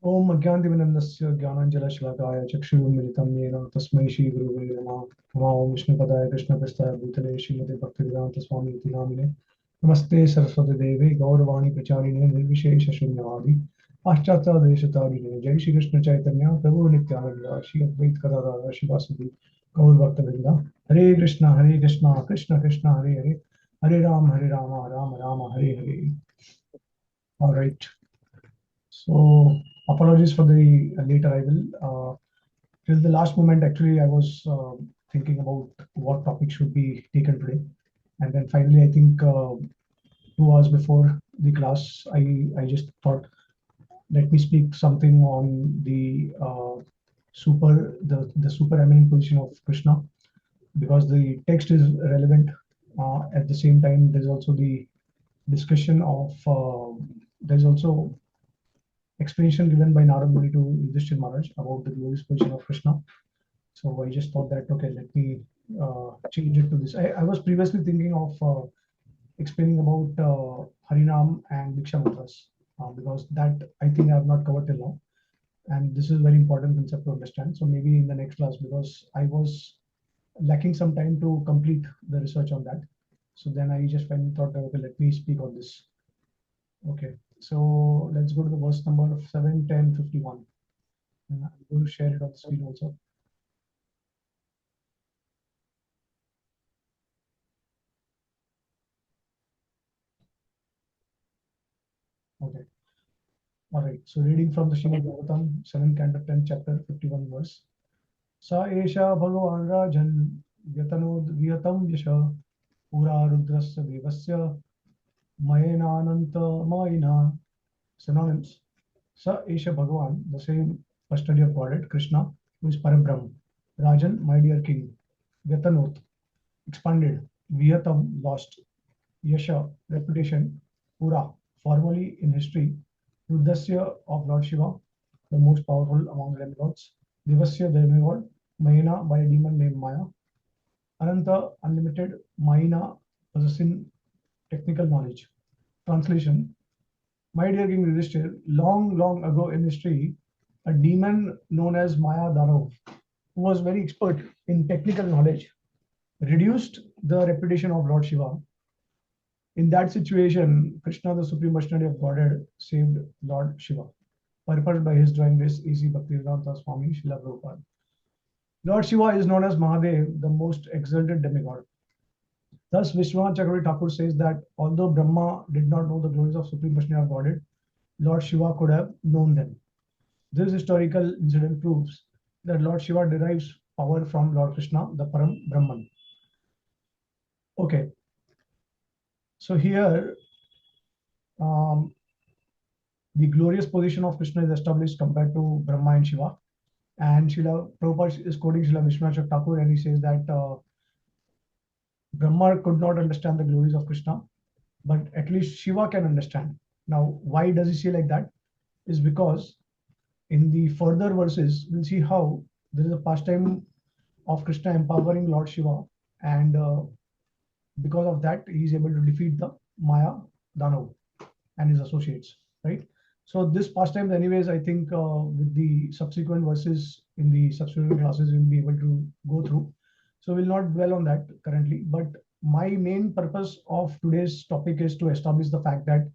ओम अज्ञानतिमिरन्दस्य ज्ञानाञ्जनशलाकाय चक्षुरुन्मिलितं येन तस्मै श्रीगुरुवे नमः। नमः ओं विष्णुपदाय कृष्णप्रस्थाय भूतले श्रीमते भक्तिवेदान्तस्वामी इति नामिने। नमस्ते सरस्वती देवे गौरवाणी प्रचारिणे निर्विशेषशून्यवादी पाश्चात्यदेशतारिणे। जय श्री कृष्ण चैतन्य प्रभु नित्यानंद श्री अद्वैत गदाधर शिवासुदि गौर भक्तवृंदा। हरे कृष्णा कृष्ण कृष्ण हरे हरे, हरे Ram Ram Ram Hare Hare. All right. So apologies for the late arrival. Till the last moment, actually, I was thinking about what topic should be taken today, and then finally, I think 2 hours before the class, I just thought, let me speak something on the super eminent position of Krishna, because the text is relevant. At the same time, there's also the discussion of there's also explanation given by Narad Muni to Yudhishthir Maharaj about the glorious position of Krishna. So I just thought that, okay, let me change it to this. I was previously thinking of explaining about Harinam and Diksha Mantras, because that I think I have not covered till now. And this is a very important concept to understand. So maybe in the next class, because I was lacking some time to complete the research on that. So then I just finally thought, okay, let me speak on this. Okay, so let's go to the verse number 7, 10, 51. And I'm going to share it on the screen also. Okay. All right. So reading from the Srimad Bhagavatam, 7th canto, 10th chapter, 51 verse. Sa esha bhagavan rajan vyatanod vyatam yasha pura rudrasya devasya mayenananta mayina. Synonyms. Sa esha bhagavan, the same custody of Godhead, Krishna, who is Parabrahm. Rajan, my dear king. Vyatanot, expanded. Vyatam, lost. Yasha, reputation. Pura, formerly in history. Rudasya of Lord Shiva, the most powerful among the demigods. Devasya, the demigod. Mayana, by a demon named Maya. Ananta, unlimited. Mayana, possessing technical knowledge. Translation. My dear King Yudhishthir, long, long ago in history, a demon known as Maya Darav, who was very expert in technical knowledge, reduced the reputation of Lord Shiva. In that situation, Krishna, the supreme personality of Godhead, saved Lord Shiva, purposed by his divine grace, A.C. Bhaktivedanta Swami Srila Prabhupada. Lord Shiva is known as Mahadev, the most exalted demigod. Thus, Vishwanath Chakravarti Thakur says that although Brahma did not know the glories of supreme personality of Godhead, Lord Shiva could have known them. This historical incident proves that Lord Shiva derives power from Lord Krishna, the Param Brahman. Okay, so here the glorious position of Krishna is established compared to Brahma and Shiva. And Srila Prabhupada is quoting Srila Vishwanath Thakur, and he says that Brahma could not understand the glories of Krishna, but at least Shiva can understand. Now, why does he say like that? Is because in the further verses, we'll see how there is a pastime of Krishna empowering Lord Shiva, and because of that, he is able to defeat the Maya Danav and his associates, right? So this pastime, anyways, I think with the subsequent verses in the subsequent classes, we'll be able to go through. So we'll not dwell on that currently. But my main purpose of today's topic is to establish the fact that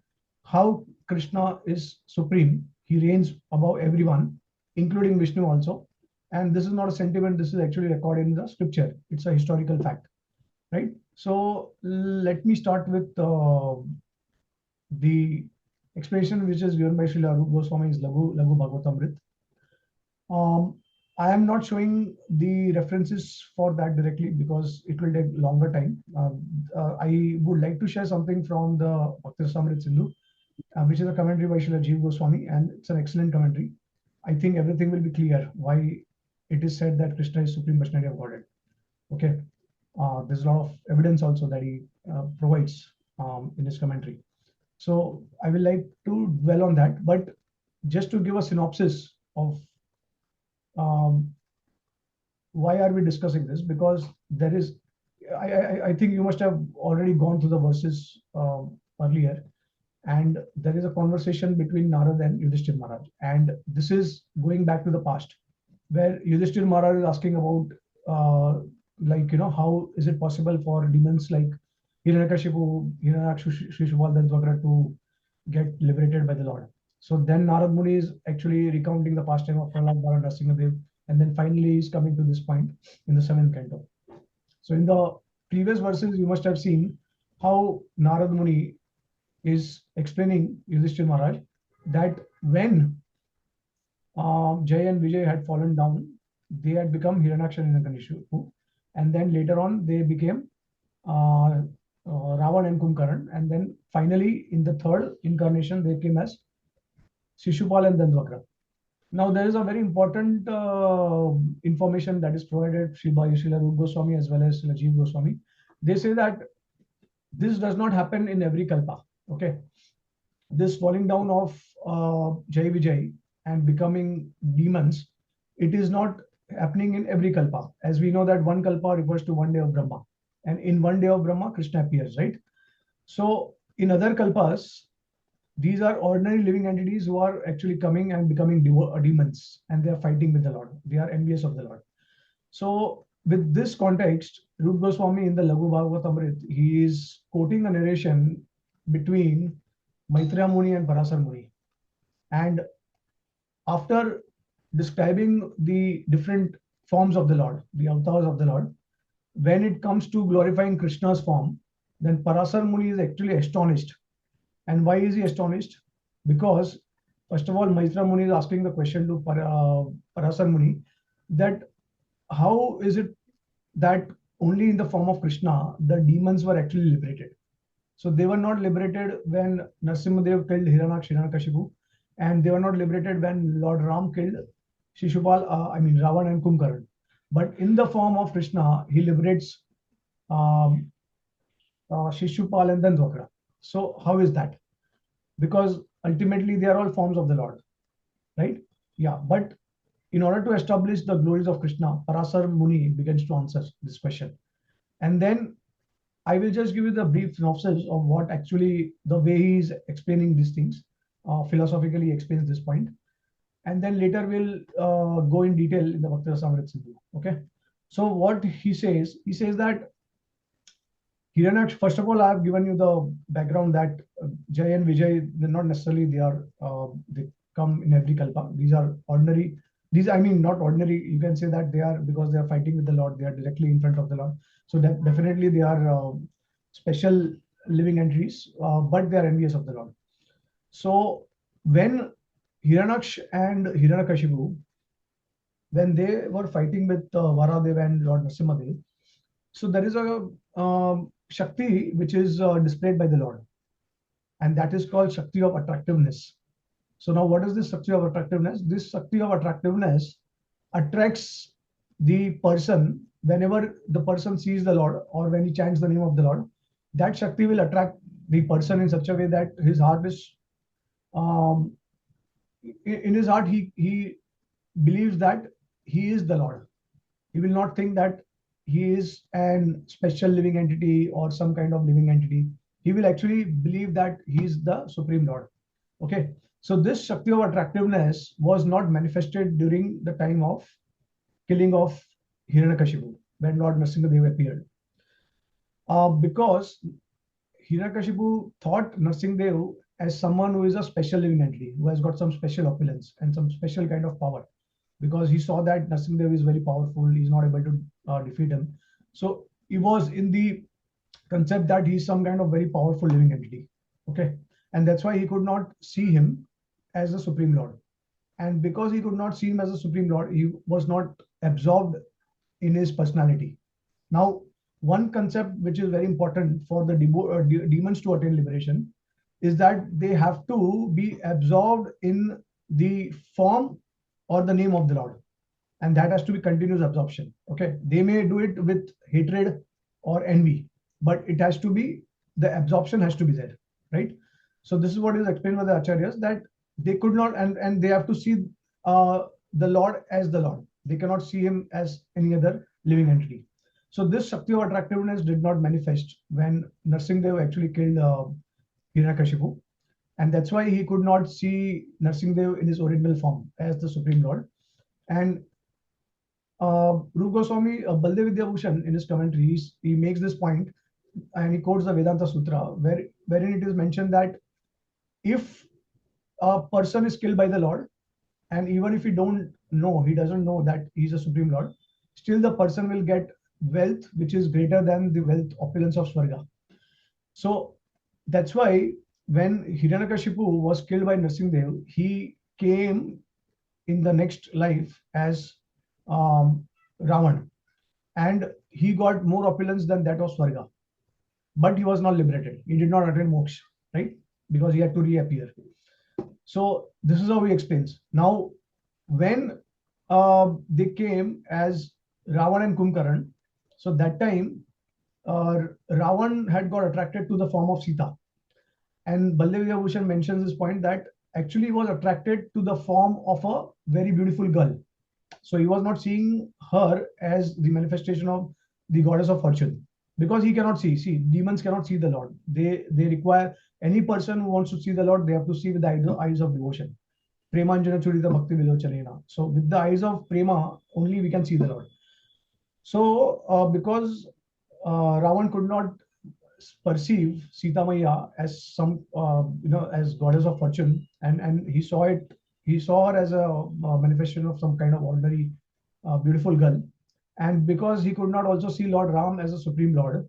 how Krishna is supreme. He reigns above everyone, including Vishnu also. And this is not a sentiment. This is actually recorded in the scripture. It's a historical fact, right? So let me start with the explanation which is given by Srila Arup Goswami is Lagu Bhagavatamrit. I am not showing the references for that directly because it will take longer time. I would like to share something from the Bhakti Rasamrit Sindhu, which is a commentary by Srila Jiva Goswami, and it's an excellent commentary. I think everything will be clear why it is said that Krishna is Supreme Personality of Godhead. Okay, there's a lot of evidence also that he provides in his commentary. So I will like to dwell on that, but just to give a synopsis of why are we discussing this? Because there is, I think you must have already gone through the verses earlier, and there is a conversation between Narad and Yudhishthir Maharaj. And this is going back to the past, where Yudhishthir Maharaj is asking about, how is it possible for demons like Hiranyakashipu, Hiranyakshu, Shishupal, Dantavakra to get liberated by the Lord. So then Narad Muni is actually recounting the pastime of Prahlad, Bala, Nrsimhadev, and then finally he's coming to this point in the 7th canto. So in the previous verses, you must have seen how Narad Muni is explaining Yudhishthir Maharaj that when Jay and Vijay had fallen down, they had become Hiranyaksha and Hiranyakashipu, and then later on they became Ravan and Kumbhakarna, and then finally in the 3rd incarnation they came as Shishupal and Dandavakra. Now there is a very important information that is provided by Srila Rupa Goswami as well as Srila Jiva Goswami. They say that this does not happen in every kalpa. Okay, this falling down of Jai Vijay and becoming demons, it is not happening in every kalpa. As we know that one kalpa refers to one day of Brahma, and in one day of Brahma, Krishna appears, right? So in other kalpas, these are ordinary living entities who are actually coming and becoming demons, and they are fighting with the Lord. They are envious of the Lord. So with this context, Rupa Goswami in the Laghu Bhagavatamrit, he is quoting a narration between Maitreya Muni and Parasar Muni. And after describing the different forms of the Lord, the avatars of the Lord, when it comes to glorifying Krishna's form, then Parasar Muni is actually astonished. And why is he astonished? Because, first of all, Maitreya Muni is asking the question to Parasar Muni that how is it that only in the form of Krishna the demons were actually liberated? So they were not liberated when Nrsimhadev killed Hiranyaksha, Hiranyakashipu, and they were not liberated when Lord Ram killed Shishupal, Ravan and Kumbhakarna. But in the form of Krishna, he liberates Shishupal and Dandavakra. So how is that? Because ultimately they are all forms of the Lord, right? Yeah, but in order to establish the glories of Krishna, Parasar Muni begins to answer this question. And then I will just give you the brief synopsis of what actually the way he is explaining these things, philosophically explains this point. And then later we'll go in detail in the Bhakti Rasamrita Sindhu. Okay. So what he says that Hiranyaksha, first of all, I have given you the background that Jay and Vijay, they're not necessarily they come in every kalpa. These are ordinary. These, not ordinary. You can say that they are because they are fighting with the Lord. They are directly in front of the Lord. So definitely they are special living entities, but they are envious of the Lord. So when Hiranyaksha and Hiranyakashipu, when they were fighting with Varadev and Lord Nrsimhadev, so there is a Shakti which is displayed by the Lord, and that is called Shakti of attractiveness. So now what is this Shakti of attractiveness? This Shakti of attractiveness attracts the person whenever the person sees the Lord or when he chants the name of the Lord. That Shakti will attract the person in such a way that his heart is, in his heart, he believes that he is the Lord. He will not think that he is an special living entity or some kind of living entity. He will actually believe that he is the Supreme Lord. Okay. So this Shakti of attractiveness was not manifested during the time of killing of Hiranyakashipu when Lord Nrsimhadev appeared. Because Hiranyakashipu thought Nrsimhadev as someone who is a special living entity, who has got some special opulence and some special kind of power, because he saw that Nrsimhadev is very powerful, he's not able to defeat him. So he was in the concept that he's some kind of very powerful living entity. Okay. And that's why he could not see him as the Supreme Lord. And because he could not see him as a Supreme Lord, he was not absorbed in his personality. Now, one concept which is very important for the demons to attain liberation is that they have to be absorbed in the form or the name of the Lord. And that has to be continuous absorption. Okay. They may do it with hatred or envy, but it has to be, the absorption has to be there, right? So this is what is explained by the Acharyas, that they could not, and they have to see the Lord as the Lord. They cannot see him as any other living entity. So this Shakti of attractiveness did not manifest when Nrsimhadev actually killed Hiranyakashipu. and that's why he could not see Narsimhadev in his original form as the Supreme Lord. And Rup Goswami, Baldev Vidyabhushan, in his commentaries, he makes this point, and he quotes the Vedanta Sutra, wherein it is mentioned that if a person is killed by the Lord, and even if he doesn't know that he's a Supreme Lord, still the person will get wealth which is greater than the wealth opulence of Swarga. So that's why when Hiranyakashipu was killed by Narsimhadev, he came in the next life as Ravan, and he got more opulence than that of Swarga. But he was not liberated. He did not attain moksha, right? Because he had to reappear. So this is how he explains. Now, when they came as Ravan and Kumbhakarna, so that time Ravan had got attracted to the form of Sita. And Baldev Vidyabhushan mentions this point that actually he was attracted to the form of a very beautiful girl. So he was not seeing her as the manifestation of the goddess of fortune, because he cannot see. See, demons cannot see the Lord. They require, any person who wants to see the Lord, they have to see with the eyes of devotion. Premanjana Churita Bhakti Vilochanena. So with the eyes of prema, only we can see the Lord. So because Ravan could not perceive Sita Maya as some, as goddess of fortune, and he saw her as a manifestation of some kind of ordinary beautiful girl. And because he could not also see Lord Ram as a Supreme Lord,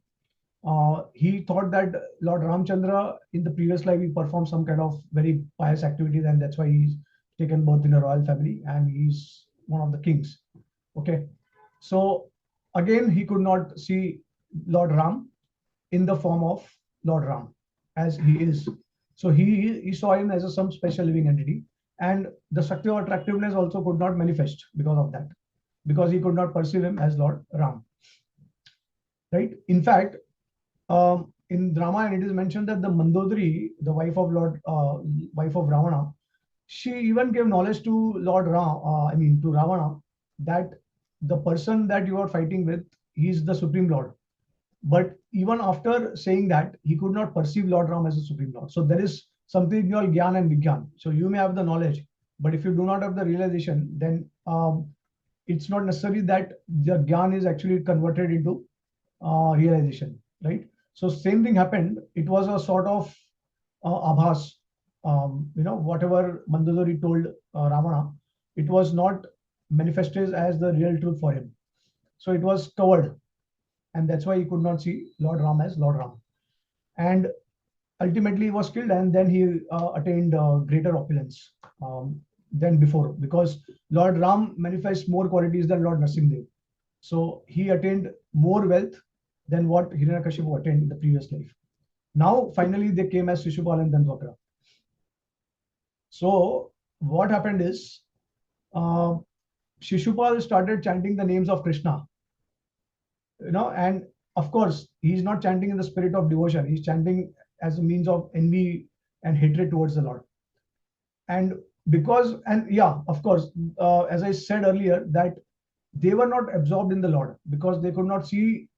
he thought that Lord Ramchandra in the previous life he performed some kind of very pious activities, and that's why he's taken birth in a royal family and he's one of the kings. Okay, so again he could not see Lord Ram in the form of Lord Ram as he is. So he saw him as some special living entity, and the Shakti of attractiveness also could not manifest because of that, because he could not perceive him as Lord Ram. Right? In fact, in Ramayana, it is mentioned that the Mandodari, the wife of Ravana, she even gave knowledge to to Ravana, that the person that you are fighting with, he is the Supreme Lord. But even after saying that, he could not perceive Lord Ram as a Supreme Lord. So there is something called Gyan and Vigyan. So you may have the knowledge, but if you do not have the realization, then it's not necessary that the Gyan is actually converted into realization, right? So same thing happened. It was a sort of abhas. Whatever Mandodari told Ravana, it was not manifested as the real truth for him. So it was covered, and that's why he could not see Lord Ram as Lord Ram. And ultimately he was killed, and then he attained greater opulence than before, because Lord Ram manifests more qualities than Lord Narsimhadev. So he attained more wealth than what Hiranyakashipu attained in the previous life. Now, finally, they came as Shishupal and Dantavakra. So what happened is, Shishupal started chanting the names of Krishna. And of course, he's not chanting in the spirit of devotion. He's chanting as a means of envy and hatred towards the Lord. And of course, as I said earlier, that they were not absorbed in the Lord because they could not see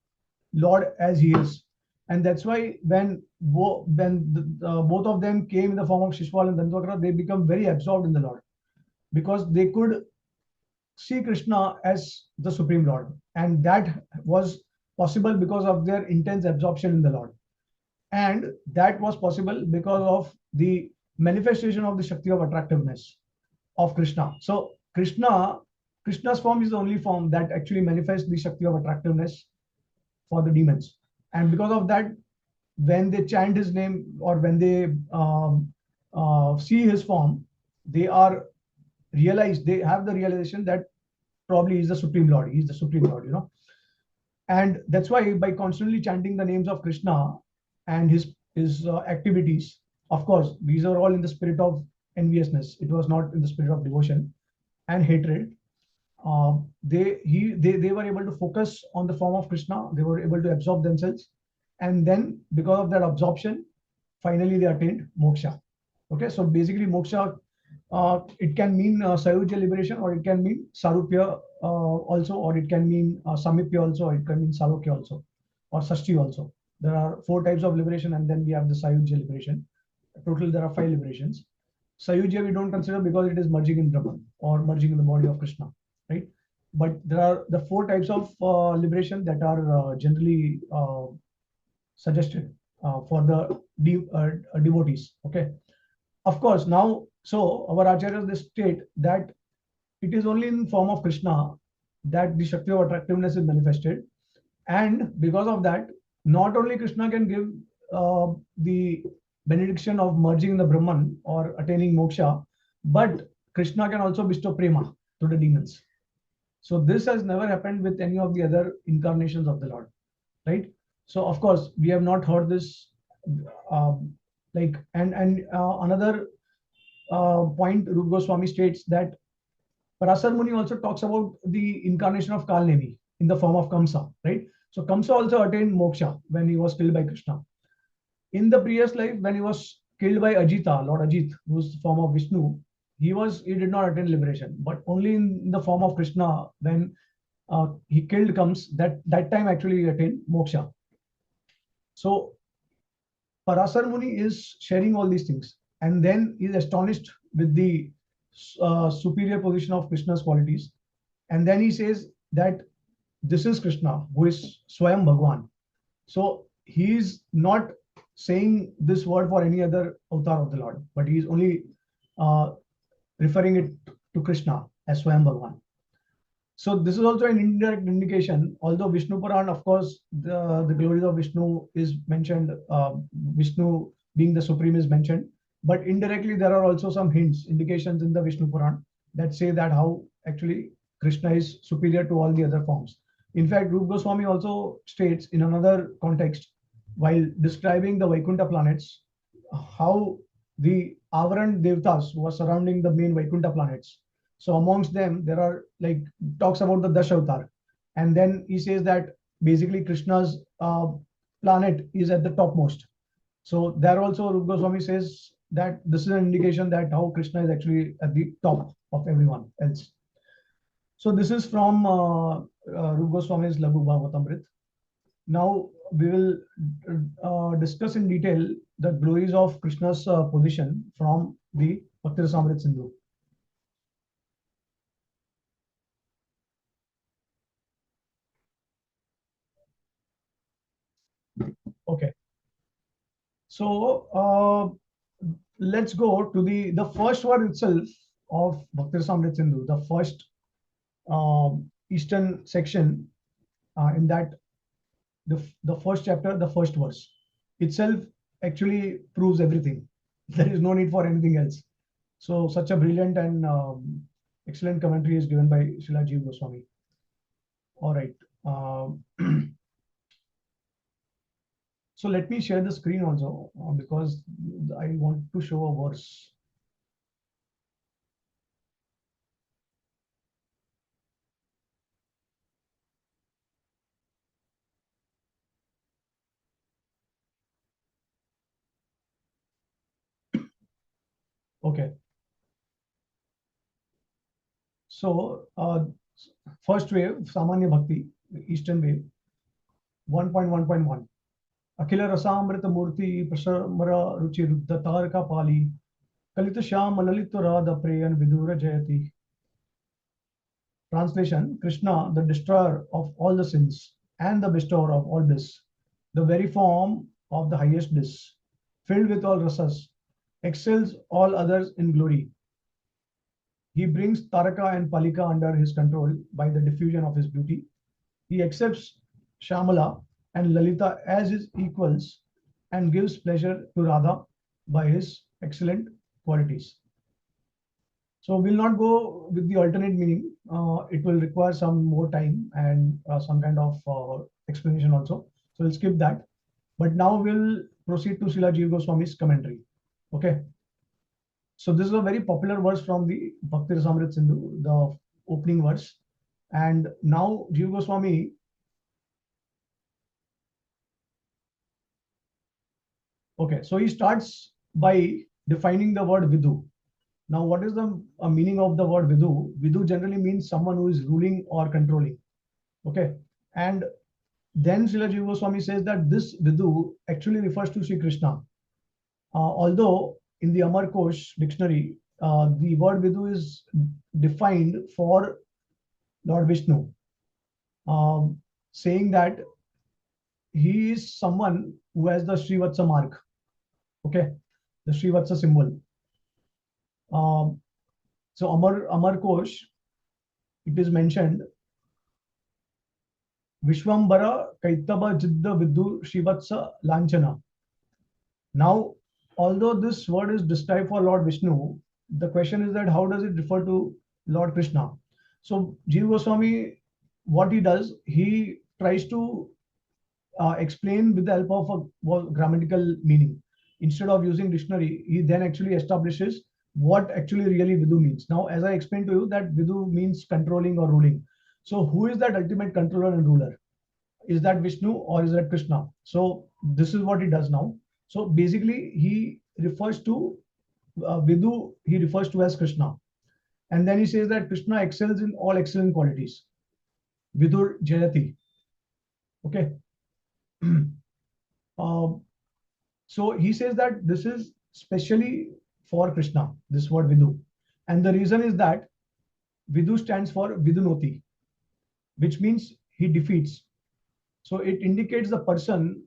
Lord as he is. And that's why when both of them came in the form of Shishupal and Dantavakra, they become very absorbed in the Lord, because they could see Krishna as the Supreme Lord. And that was possible because of their intense absorption in the Lord. And that was possible because of the manifestation of the Shakti of attractiveness of Krishna. So Krishna's form is the only form that actually manifests the Shakti of attractiveness for the demons. And because of that, when they chant his name, or when they see his form, they have the realization that probably he's the Supreme Lord. He's the Supreme Lord, And that's why by constantly chanting the names of Krishna and his activities, of course, these are all in the spirit of enviousness. It was not in the spirit of devotion and hatred. They were able to focus on the form of Krishna. They were able to absorb themselves, and then because of that absorption, finally they attained moksha. Okay, so basically moksha, it can mean sayujya liberation, or it can mean sarupya also, or it can mean samipya also, or it can mean salokya also, or sashti also. There are 4 types of liberation, and then we have the sayujya liberation. Total, there are 5 liberations. Sayujya we don't consider because it is merging in Brahman or merging in the body of Krishna, right? But there are the 4 types of liberation that are generally suggested for the devotees. Okay, of course. Now, so our acharyas they state that it is only in form of Krishna that the Shakti of attractiveness is manifested, and because of that, not only Krishna can give the benediction of merging in the Brahman or attaining moksha, but Krishna can also bestow prema to the demons. So this has never happened with any of the other incarnations of the Lord, right? So of course we have not heard this. Like and another point, Rupa Goswami states that Parasar Muni also talks about the incarnation of Kalnevi in the form of Kamsa, right? So Kamsa also attained moksha when he was killed by Krishna. In the previous life, when he was killed by Ajita, Lord Ajit, who's the form of Vishnu, he did not attain liberation, but only in the form of Krishna when he killed Kams, that time actually he attained moksha. So Parasar Muni is sharing all these things, and then he is astonished with the superior position of Krishna's qualities, and then he says that this is Krishna who is Swayam Bhagwan. So he is not saying this word for any other avatar of the Lord, but he is only uh, referring it to Krishna as Swayam Bhagwan. So this is also an indirect indication, although Vishnu Puran, of course, the glories of Vishnu is mentioned, Vishnu being the supreme is mentioned, but indirectly there are also some hints, indications in the Vishnu Puran that say that how actually Krishna is superior to all the other forms. In fact, Rupa Goswami also states in another context, while describing the Vaikuntha planets, how the Avaran Devtas who are surrounding the main Vaikuntha planets. So amongst them, there are like talks about the Dashavatar, and then he says that basically Krishna's planet is at the topmost. So there also Rupa Goswami says that this is an indication that how Krishna is actually at the top of everyone else. So this is from Rupa Goswami's Laghu Bhagavatamrit. Now we will discuss in detail the glories of Krishna's position from the Bhakti Rasamrit Sindhu. Okay, so let's go to the first word itself of Bhakti Rasamrit Sindhu, the first eastern section in that the first chapter, the first verse itself actually proves everything. There is no need for anything else. So such a brilliant and excellent commentary is given by Srila Jiva Goswami. All right. So let me share the screen also because I want to show a verse. Okay. So first wave, Samanya Bhakti, Eastern wave, 1.1.1. अखिल रसामृत मूर्ति प्रसमर रुचि रुद्ध तारका पाली कलित श्याम ललित राध प्रेयन विदुर जयति. Translation: Krishna, the destroyer of all the sins and the bestower of all bliss, the very form of the highest bliss, filled with all rasas, excels all others in glory. He brings Taraka and Palika under his control by the diffusion of his beauty. He accepts Shamala and Lalita as his equals and gives pleasure to Radha by his excellent qualities. So we'll not go with the alternate meaning. It will require some more time and some kind of explanation also. So we'll skip that. But now we'll proceed to Srila Jiva Goswami's commentary. Okay. So this is a very popular verse from the Bhakti Rasamrit Sindhu, the opening verse. And now Jiva Goswami, okay, so he starts by defining the word Vidu. Now, what is the meaning of the word Vidu? Vidu generally means someone who is ruling or controlling. Okay. And then Srila Jiva Goswami says that this Vidu actually refers to Sri Krishna. Although in the Amar Kosh dictionary, the word Vidu is defined for Lord Vishnu, saying that he is someone who has the Srivatsa mark, okay, the Srivatsa symbol. So Amar Kosh, it is mentioned Vishwambara Kaitaba Jidda Vidu Srivatsa Lanchana. Now, although this word is described for Lord Vishnu, the question is that how does it refer to Lord Krishna? So Jiva Goswami, what he does, he tries to explain with the help of a grammatical meaning. Instead of using dictionary, he then actually establishes what actually really Vidu means. Now, as I explained to you, that Vidu means controlling or ruling. So who is that ultimate controller and ruler? Is that Vishnu or is that Krishna? So this is what he does now. So basically, he refers to Vidu, he refers to as Krishna. And then he says that Krishna excels in all excellent qualities. Vidur Jayati. Okay. So he says that this is specially for Krishna, this word Vidu. And the reason is that Vidu stands for Vidunoti, which means he defeats. So it indicates the person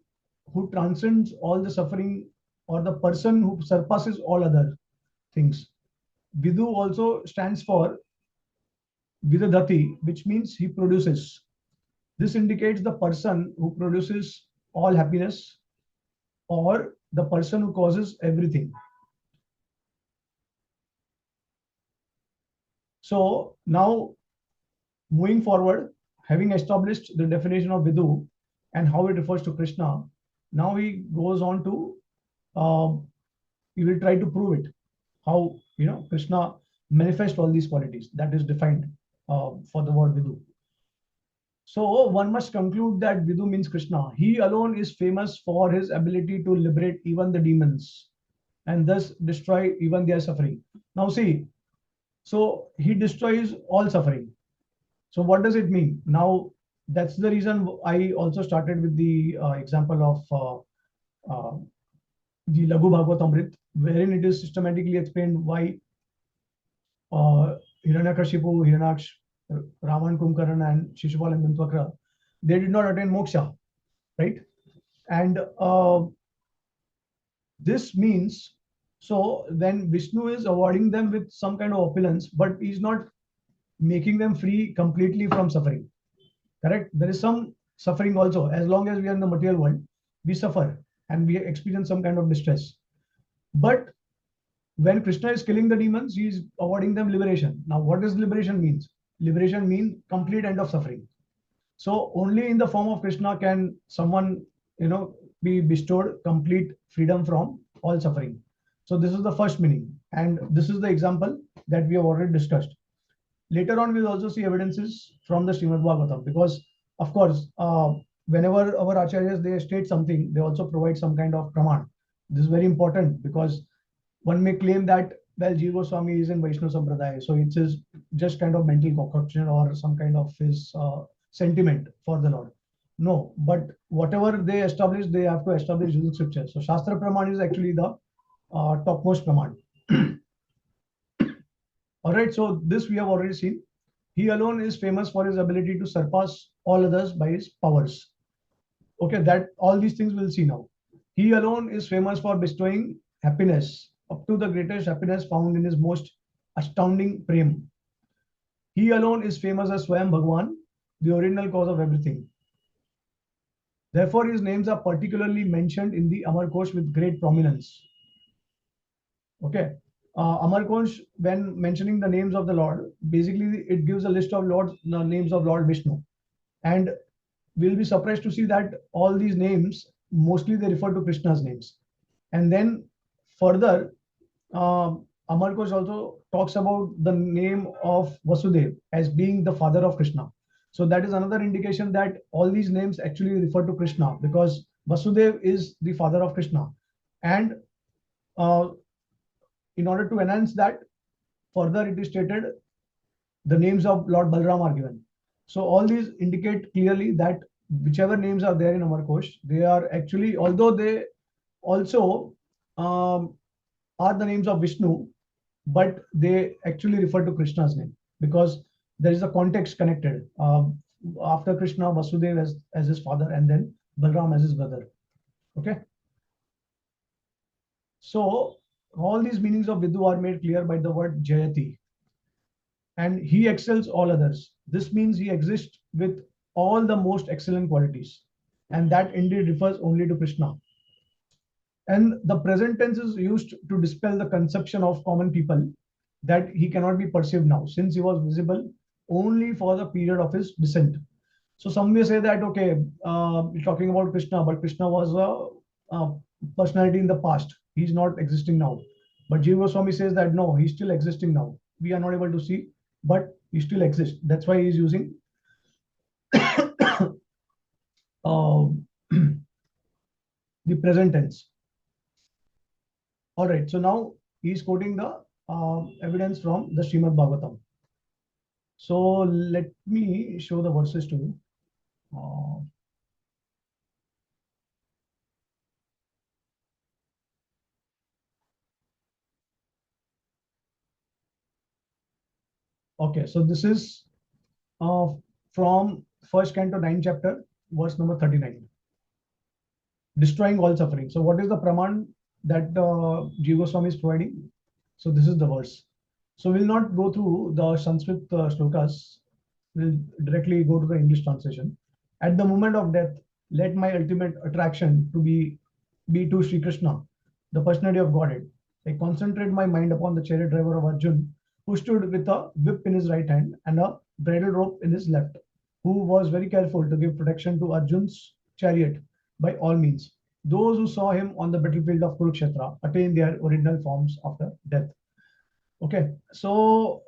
who transcends all the suffering or the person who surpasses all other things. Vidu also stands for Vidadati, which means he produces. This indicates the person who produces all happiness or the person who causes everything. So now moving forward, having established the definition of Vidu and how it refers to Krishna, now he goes on to he will try to prove it. How Krishna manifests all these qualities that is defined for the word Vidu. So one must conclude that Vidu means Krishna. He alone is famous for his ability to liberate even the demons and thus destroy even their suffering. Now see, so he destroys all suffering. So what does it mean? Now that's the reason I also started with the example of the Laghu Bhagavatamrit, wherein it is systematically explained why Hiranyakashipu, Hiranyaksh, Ravan, Kumbhakarna, and Shishupal and Dantavakra, they did not attain moksha, right? And this means, so then Vishnu is awarding them with some kind of opulence, but he's not making them free completely from suffering. Correct? There is some suffering also. As long as we are in the material world, we suffer and we experience some kind of distress. But when Krishna is killing the demons, he is awarding them liberation. Now, what does liberation means? Liberation means complete end of suffering. So only in the form of Krishna can someone, be bestowed complete freedom from all suffering. So this is the first meaning, and this is the example that we have already discussed. Later on, we'll also see evidences from the Srimad Bhagavatam, because, of course, whenever our acharyas they state something, they also provide some kind of praman. This is very important because one may claim that, well, Jiva Goswami is in Vaishnava Sampradaya, so it's his just kind of mental concoction or some kind of his sentiment for the Lord. No, but whatever they establish, they have to establish using scripture. So Shastra Praman is actually the topmost Praman. All right, so this we have already seen. He alone is famous for his ability to surpass all others by his powers. Okay, that all these things we'll see now. He alone is famous for bestowing happiness, up to the greatest happiness found in his most astounding prem. He alone is famous as Swayam Bhagwan, the original cause of everything. Therefore, his names are particularly mentioned in the Amar Kosh with great prominence. Okay. Amar Kosh, when mentioning the names of the Lord, basically it gives a list of names of Lord Vishnu. And we'll be surprised to see that all these names, mostly they refer to Krishna's names. And then further, Amar Kosh also talks about the name of Vasudev as being the father of Krishna. So that is another indication that all these names actually refer to Krishna, because Vasudev is the father of Krishna. And in order to enhance that, further it is stated the names of Lord Balram are given. So all these indicate clearly that whichever names are there in Amar Kosh, they are actually, although they also um, are the names of Vishnu, but they actually refer to Krishna's name because there is a context connected. After Krishna, Vasudeva as his father, and then Balram as his brother. Okay. So all these meanings of Vidu are made clear by the word Jayati, and he excels all others. This means he exists with all the most excellent qualities, and that indeed refers only to Krishna. And the present tense is used to dispel the conception of common people that he cannot be perceived now, since he was visible only for the period of his descent. So some may say that, okay, you're talking about Krishna, but Krishna was a personality in the past. He's not existing now. But Jiva Goswami says that no, he's still existing now. We are not able to see, but he still exists. That's why he's using uh, the present tense. All right. So now he's quoting the evidence from the Srimad Bhagavatam. So let me show the verses to you. Okay, so this is uh, from first canto 9 chapter, verse number 39. Destroying all suffering. So what is the praman that Jiva Goswami is providing? So this is the verse. So we'll not go through the Sanskrit slokas. We'll directly go to the English translation. At the moment of death, let my ultimate attraction to be to Sri Krishna, the personality of Godhead. I concentrate my mind upon the chariot driver of Arjun, who stood with a whip in his right hand and a bridle rope in his left, who was very careful to give protection to Arjun's chariot by all means. Those who saw him on the battlefield of Kurukshetra attained their original forms after death. Okay, so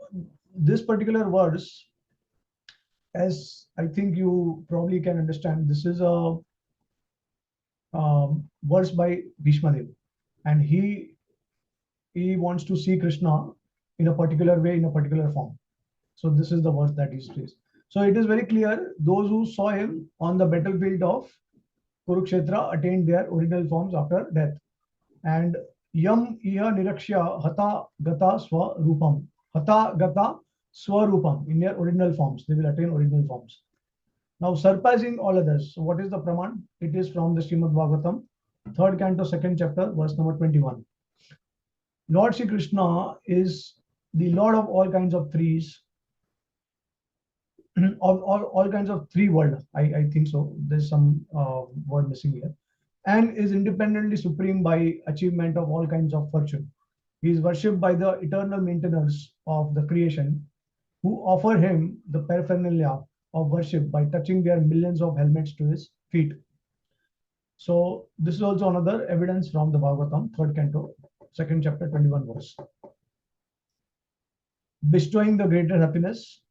this particular verse, as I think you probably can understand, this is a verse by Bhishma Dev, and he wants to see Krishna in a particular way, in a particular form. So this is the verse that he says. So it is very clear, those who saw him on the battlefield of Kurukshetra attained their original forms after death. And yam iha nirakshya hata gata swarupam. Hata gata swarupam, in their original forms. They will attain original forms. Now, surpassing all others. So what is the praman? It is from the Srimad Bhagavatam, third canto, second chapter, verse number 21. Lord Shri Krishna is the Lord of all kinds of trees, of all kinds of three world. I think so. There's some word missing here. And is independently supreme by achievement of all kinds of fortune. He is worshipped by the eternal maintainers of the creation, who offer him the paraphernalia of worship by touching their millions of helmets to his feet. So this is also another evidence from the Bhagavatam, third canto, second chapter, 21 verse. Bestowing the greater happiness.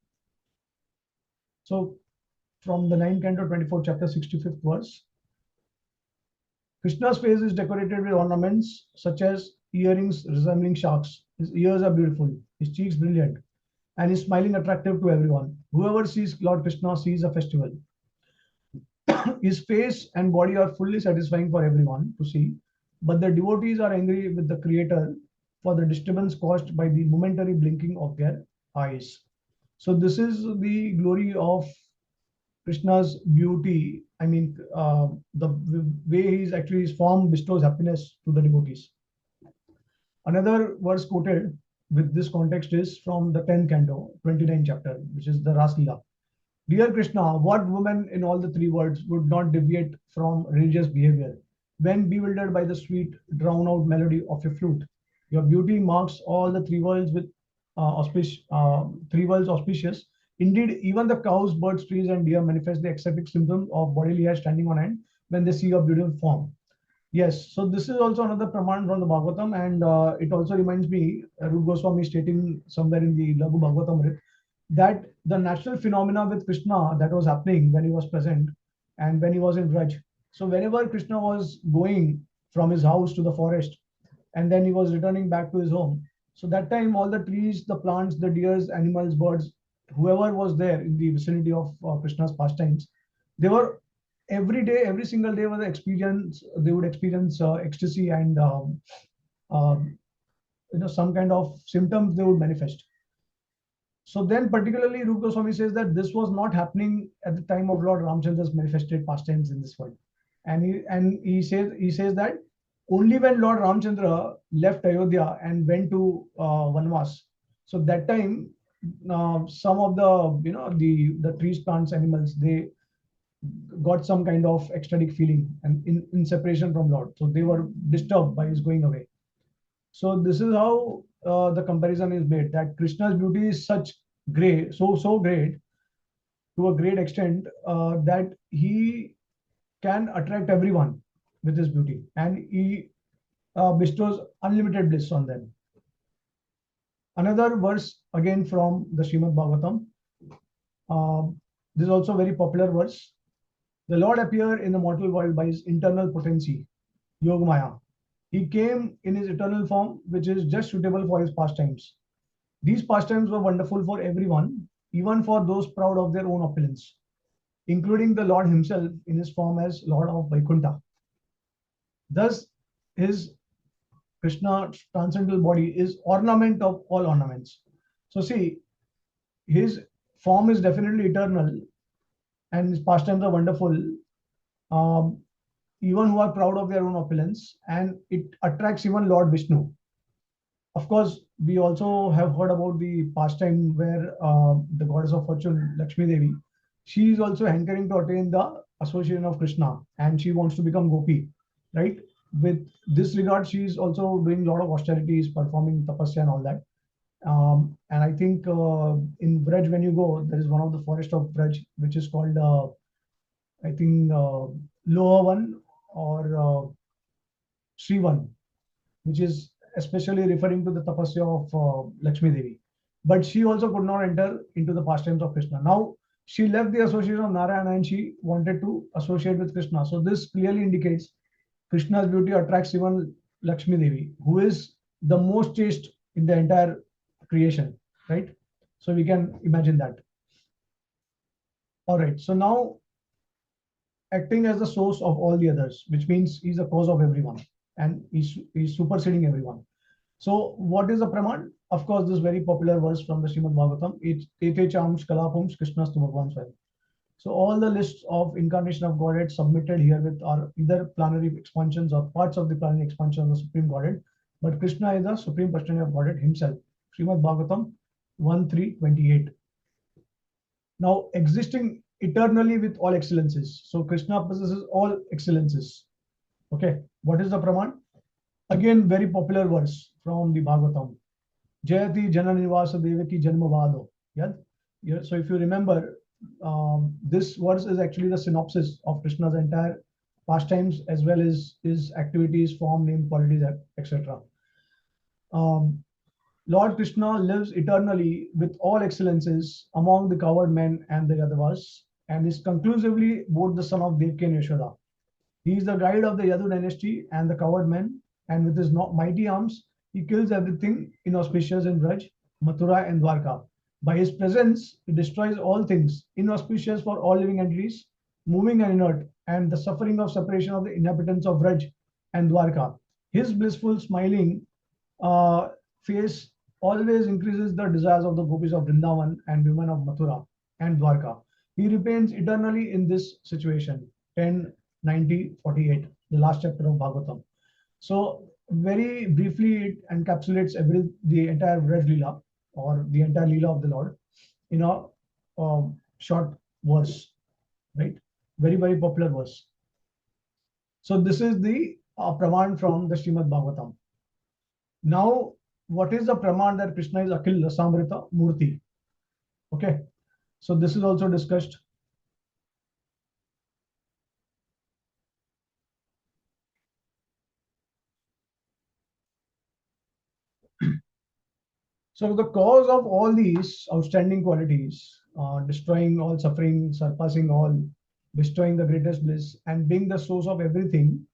So from the 9th canto, 24th chapter, 65th verse. Krishna's face is decorated with ornaments such as earrings resembling sharks. His ears are beautiful, his cheeks brilliant, and his smiling attractive to everyone. Whoever sees Lord Krishna sees a festival. His face and body are fully satisfying for everyone to see, but the devotees are angry with the Creator for the disturbance caused by the momentary blinking of their eyes. So this is the glory of Krishna's beauty. I mean, the way he's actually his form bestows happiness to the devotees. Another verse quoted with this context is from the 10th canto, 29th chapter, which is the Raslila. Dear Krishna, what woman in all the three worlds would not deviate from religious behavior when bewildered by the sweet, drown out melody of your flute? Your beauty marks all the three worlds with three worlds auspicious. Indeed, even the cows, birds, trees, and deer manifest the ecstatic symptom of bodily hair standing on end when they see your beautiful form. Yes, so this is also another praman from the Bhagavatam, and it also reminds me, Rupa Goswami stating somewhere in the Laghu Bhagavatam that the natural phenomena with Krishna that was happening when he was present and when he was in Raj. So whenever Krishna was going from his house to the forest and then he was returning back to his home, so that time all the trees, the plants, the deers, animals, birds, whoever was there in the vicinity of Krishna's pastimes, they were every day, every single day was an experience. They would experience ecstasy and um, some kind of symptoms they would manifest. So then, particularly, Rupa Goswami says that this was not happening at the time of Lord Ramchandra's manifested pastimes in this world, and he says that only when Lord Ramchandra left Ayodhya and went to Vanvas, so that time some of the the trees, plants, animals, they got some kind of ecstatic feeling and in separation from Lord, so they were disturbed by his going away. So this is how the comparison is made, that Krishna's beauty is such great, so great, to a great extent, that he can attract everyone with his beauty, and he bestows unlimited bliss on them. Another verse again from the Srimad Bhagavatam. Uh, this is also a very popular verse. The Lord appeared in the mortal world by his internal potency, Yogamaya. He came in his eternal form, which is just suitable for his pastimes. These pastimes were wonderful for everyone, even for those proud of their own opulence, including the Lord himself in his form as Lord of Vaikuntha. Thus, his Krishna transcendental body is ornament of all ornaments. So see, his form is definitely eternal, and his pastimes are wonderful, um, even who are proud of their own opulence, and it attracts even Lord Vishnu. Of course, we also have heard about the pastime where the goddess of fortune, Lakshmi Devi, she is also hankering to attain the association of Krishna, and she wants to become Gopi, right? With this regard, she is also doing a lot of austerities, performing tapasya and all that. And I think in Braj, when you go, there is one of the forest of Braj, which is called, I think, Lohavan or Srivan, which is especially referring to the tapasya of Lakshmi Devi. But she also could not enter into the pastimes of Krishna. Now, she left the association of Narayana and she wanted to associate with Krishna. So, this clearly indicates Krishna's beauty attracts even Lakshmi Devi, who is the most chaste in the entire creation, right? So, we can imagine that. All right. So, now acting as the source of all the others, which means he's the cause of everyone and he's superseding everyone. So what is the Praman? Of course, this very popular verse from the Srimad Bhagavatam, Ete Chams Kalapums Krishnastu Bhagwan Swayam. So all the lists of incarnation of Godhead submitted here with are either planary expansions or parts of the planary expansion of the Supreme Godhead. But Krishna is the Supreme Personality of Godhead himself. Srimad Bhagavatam 1.3.28. Now existing eternally with all excellences. So Krishna possesses all excellences. Okay, what is the Praman? Again, very popular verse from the Bhagavatam. Jayati Jananivasa Devaki Janmavado. Yeah? Yeah. So if you remember, this verse is actually the synopsis of Krishna's entire pastimes as well as his activities, form, name, qualities, etc. Lord Krishna lives eternally with all excellences among the coward men and the Yadavas, and is conclusively both the son of Devaki and Yashoda. He is the guide of the Yadu dynasty and the coward men, and with his mighty arms, he kills everything inauspicious in Braj, Mathura, and Dwarka. By his presence, he destroys all things inauspicious for all living entities, moving and inert, and the suffering of separation of the inhabitants of Braj and Dwarka. His blissful, smiling face always increases the desires of the gopis of Vrindavan and women of Mathura and Dwarka. He remains eternally in this situation. 10:90:48, the last chapter of Bhagavatam. So very briefly, it encapsulates the entire Vraj Leela or the entire Leela of the Lord in a short verse, right? Very, very popular verse. So this is the Praman from the Srimad Bhagavatam. Now, what is the Praman that Krishna is Akhil Rasamrita Murti? Okay, so this is also discussed. So the cause of all these outstanding qualities, destroying all suffering, surpassing all, bestowing the greatest bliss, and being the source of everything,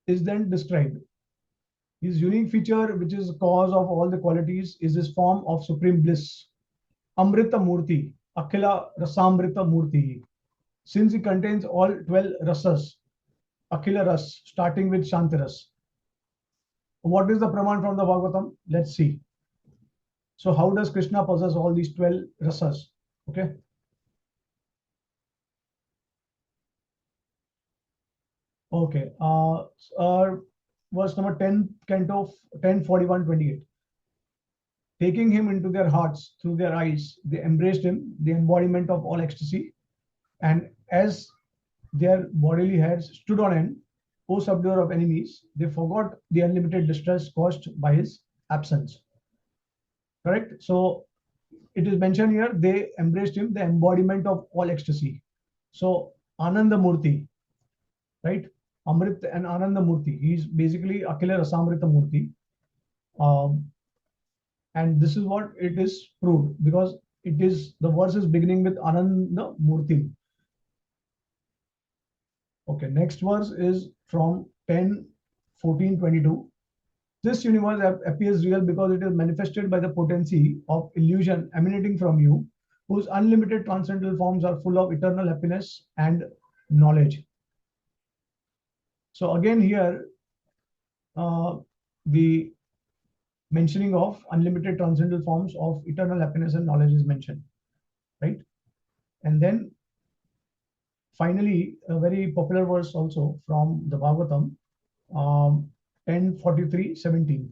is then described. His unique feature, which is the cause of all the qualities, is his form of supreme bliss. Amrita Murti, Akhila Rasamrita Murti. since it contains all 12 rasas, Akhila Ras, starting with Shantiras. What is the Praman from the Bhagavatam? Let's see. So how does Krishna possess all these 12 rasas? Okay. Okay. Verse number 10, canto 10:41-28. Taking him into their hearts through their eyes, they embraced him, the embodiment of all ecstasy. And as their bodily heads stood on end, O subduer of enemies, they forgot the unlimited distress caused by his absence. Correct? So it is mentioned here, they embraced him, the embodiment of all ecstasy. So Ananda Murti, right? Amrit and Ananda Murti. He's basically Akhila Rasamrita Murti. Um, and this is what it is proved because it is the verse is beginning with Ananda Murti. Okay, next verse is from 10:14-22. This universe appears real because it is manifested by the potency of illusion emanating from you, whose unlimited transcendental forms are full of eternal happiness and knowledge. So again here, the mentioning of unlimited transcendental forms of eternal happiness and knowledge is mentioned, right? And then finally, a very popular verse also from the Bhagavatam, 10:43-17.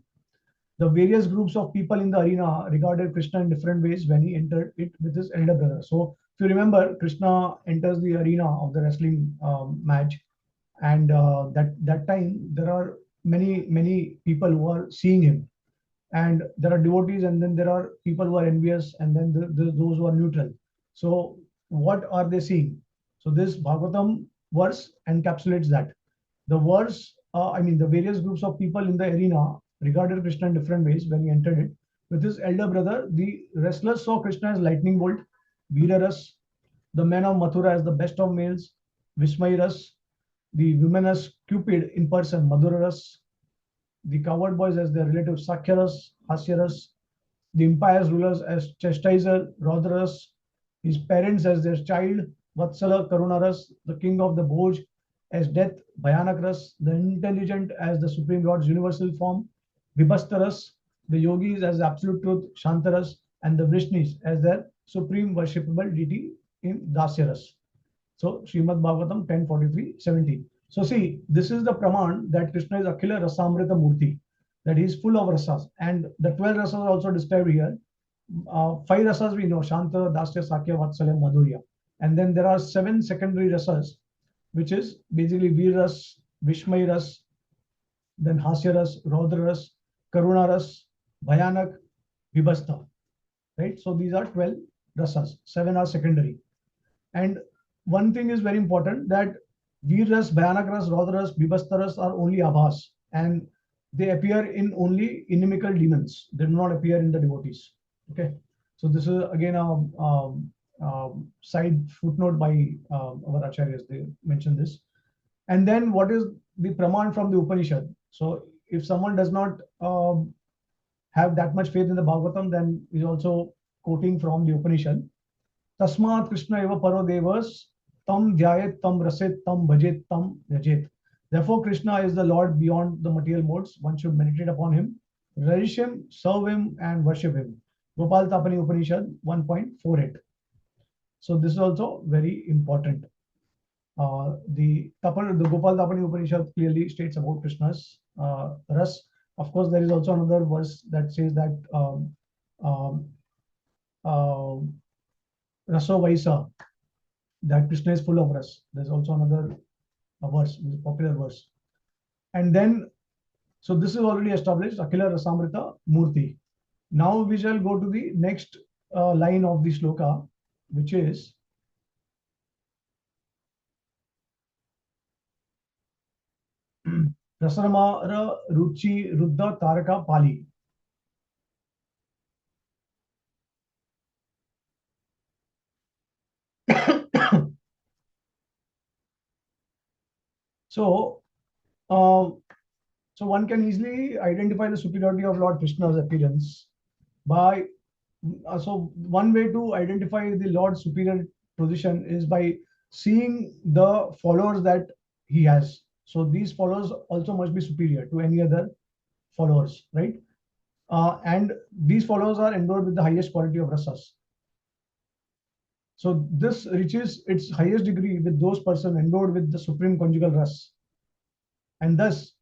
The various groups of people in the arena regarded Krishna in different ways when he entered it with his elder brother. So, if you remember, Krishna enters the arena of the wrestling match, and that time there are many people who are seeing him, and there are devotees, and then there are people who are envious, and then those who are neutral. So, what are they seeing? So, this Bhagavatam verse encapsulates that. The verse, the various groups of people in the arena regarded Krishna in different ways when he entered it. With his elder brother, the wrestlers saw Krishna as lightning bolt, Veeraras, the men of Mathura as the best of males, Vismayaras, the women as Cupid in person, Madhuraras, the coward boys as their relatives, Sakyaras, Hasyaras, the empire's rulers as chastiser, Rodras, his parents as their child, Vatsala, Karunaras, the king of the Bhoj as death, Bhayanakras, the intelligent as the Supreme Lord's universal form, Vibhastaras, the yogis as absolute truth, Shantaras, and the Vrishnis as their supreme worshipable deity in Dasyaras. So Srimad Bhagavatam 10:43-17. So see, this is the Praman that Krishna is Akhila Rasamrita Murti, that he is full of rasas. And the 12 rasas are also described here. 5 rasas we know, Shanta, Dasya, Sakya, Vatsalya, Madhurya. And then there are 7 secondary rasas, which is basically Veeras, Vishmay then Hasyaras, Raudraras, Karunaras, Bhayanak, Vibhasta. Right? So these are 12 rasas, 7 are secondary. And one thing is very important that Veeras, Bhayanakras, Raudraras, Vibhastaras are only abhas and they appear in only inimical demons. They do not appear in the devotees. Okay. So this is again a side footnote by our acharyas. They mention this. And then what is the Praman from the Upanishad? So if someone does not have that much faith in the Bhagavatam, then is also quoting from the Upanishad. Tasmat Krishna eva paro devas tam dhyayet tam raset tam bhajet tam yajet. Therefore, Krishna is the Lord beyond the material modes. One should meditate upon him, relish him, serve him, and worship him. Gopal Tapani Upanishad 1.48. So this is also very important. The Gopal Tapani Upanishad clearly states about Krishna's ras. Of course, there is also another verse that says that um, uh, Raso Vaisa, that Krishna is full of ras. There's also another verse, popular verse. And then, so this is already established, Akhila Rasamrita Murti. Now we shall go to the next line of the sloka, which is Rasaramara Ruchi Ruddha Taraka Pali. So, uh, so one can easily identify the superiority of Lord Krishna's appearance by so one way to identify the Lord's superior position is by seeing the followers that he has. So these followers also must be superior to any other followers, right? And these followers are endowed with the highest quality of rasas. So this reaches its highest degree with those persons endowed with the supreme conjugal ras. And thus,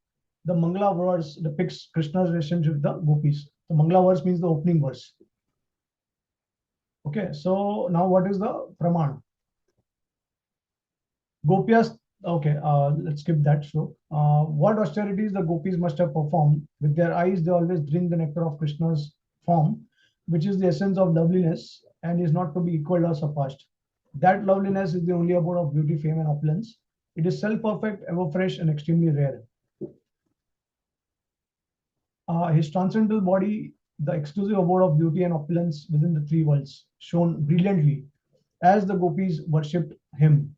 the Mangala verse depicts Krishna's relationship with the gopis. The Mangala verse means the opening verse. Okay, so now what is the Praman? Gopiyas, okay, let's skip that. So, what austerities the gopis must have performed? With their eyes, they always drink the nectar of Krishna's form, which is the essence of loveliness and is not to be equaled or surpassed. That loveliness is the only abode of beauty, fame, and opulence. It is self-perfect, ever fresh, and extremely rare. His transcendental body, the exclusive abode of beauty and opulence within the three worlds, shone brilliantly as the gopis worshipped him.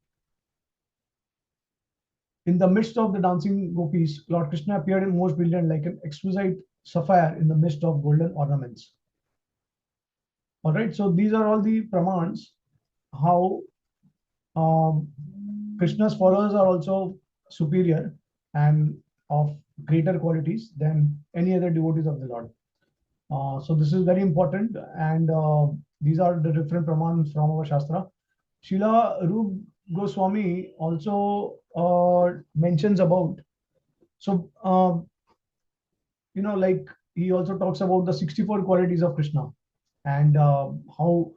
In the midst of the dancing gopis, Lord Krishna appeared in most brilliant, like an exquisite sapphire in the midst of golden ornaments. All right, so these are all the pramans how um, Krishna's followers are also superior and of greater qualities than any other devotees of the Lord. So this is very important, and these are the different pramans from our Shastra. Srila Rup Goswami also mentions about, so like he also talks about the 64 qualities of Krishna, and how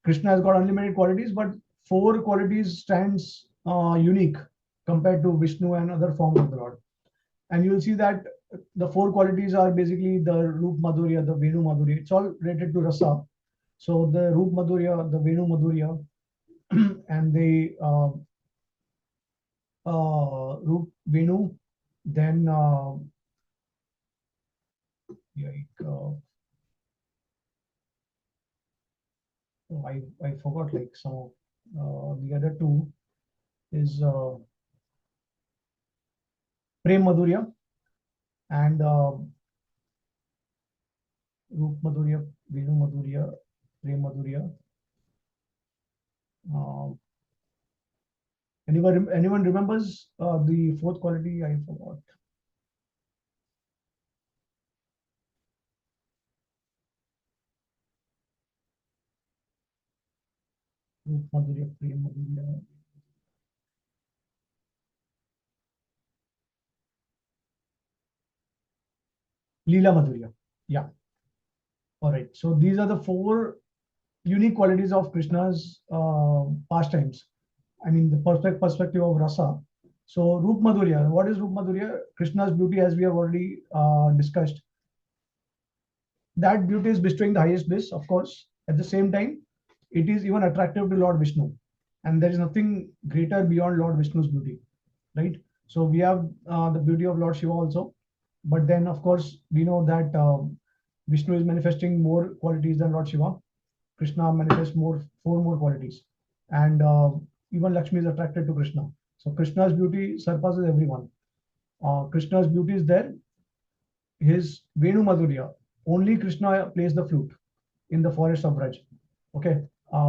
Krishna has got unlimited qualities, but four qualities stands unique compared to Vishnu and other forms of the Lord. And you'll see that the four qualities are basically the Roop Madhurya, the Venu Madhurya. It's all related to rasa. So the Roop Madhurya, the Venu Madhurya, and the Roop Venu, then like I forgot like some of the other two is Prem Madhurya and Roop Madhurya, Venu Madhurya, Prem Madhurya. Uh, anyone remembers the fourth quality? I forgot. Roop Madhurya, Prem Madhurya. Leela Madhurya. Yeah. All right. So these are the four unique qualities of Krishna's pastimes. I mean, the perfect perspective of rasa. So Roop Madhurya. What is Roop Madhurya? Krishna's beauty, as we have already discussed. That beauty is bestowing the highest bliss, of course. At the same time, it is even attractive to Lord Vishnu. And there is nothing greater beyond Lord Vishnu's beauty, right? So we have the beauty of Lord Shiva also. But then, of course, we know that Vishnu is manifesting more qualities than Lord Shiva. Krishna manifests four more qualities. And even Lakshmi is attracted to Krishna. So Krishna's beauty surpasses everyone. Krishna's beauty is there. His Venu Madhurya, only Krishna plays the flute in the forest of Braj. Okay,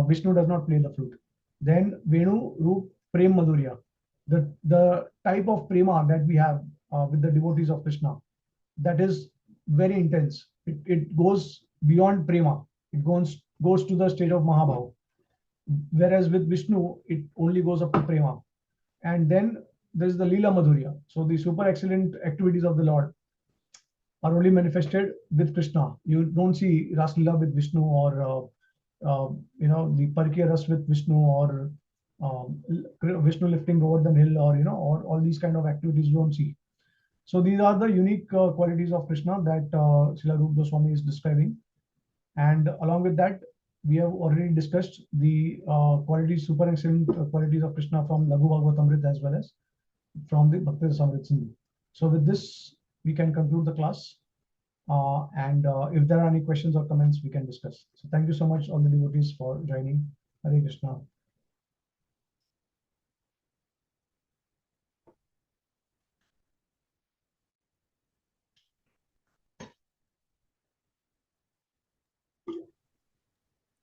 Vishnu does not play the flute. Then Venu Roop Prem Madhurya, the type of prema that we have with the devotees of Krishna, that is very intense. It goes beyond prema. It goes to the state of Mahabhav. Whereas with Vishnu, it only goes up to prema. And then there is the Leela Madhurya. So the super excellent activities of the Lord are only manifested with Krishna. You don't see Ras Leela with Vishnu or the Parikya Ras with Vishnu or Vishnu lifting Govardhan hill or or all these kind of activities you don't see. So these are the unique qualities of Krishna that Srila Rupa Goswami is describing. And along with that, we have already discussed the qualities, super excellent qualities of Krishna from Laghu Bhagavatamrita as well as from the Bhakti Rasamrita Sindhu. So with this, we can conclude the class. And if there are any questions or comments, we can discuss. So thank you so much, all the devotees, for joining. Hare Krishna.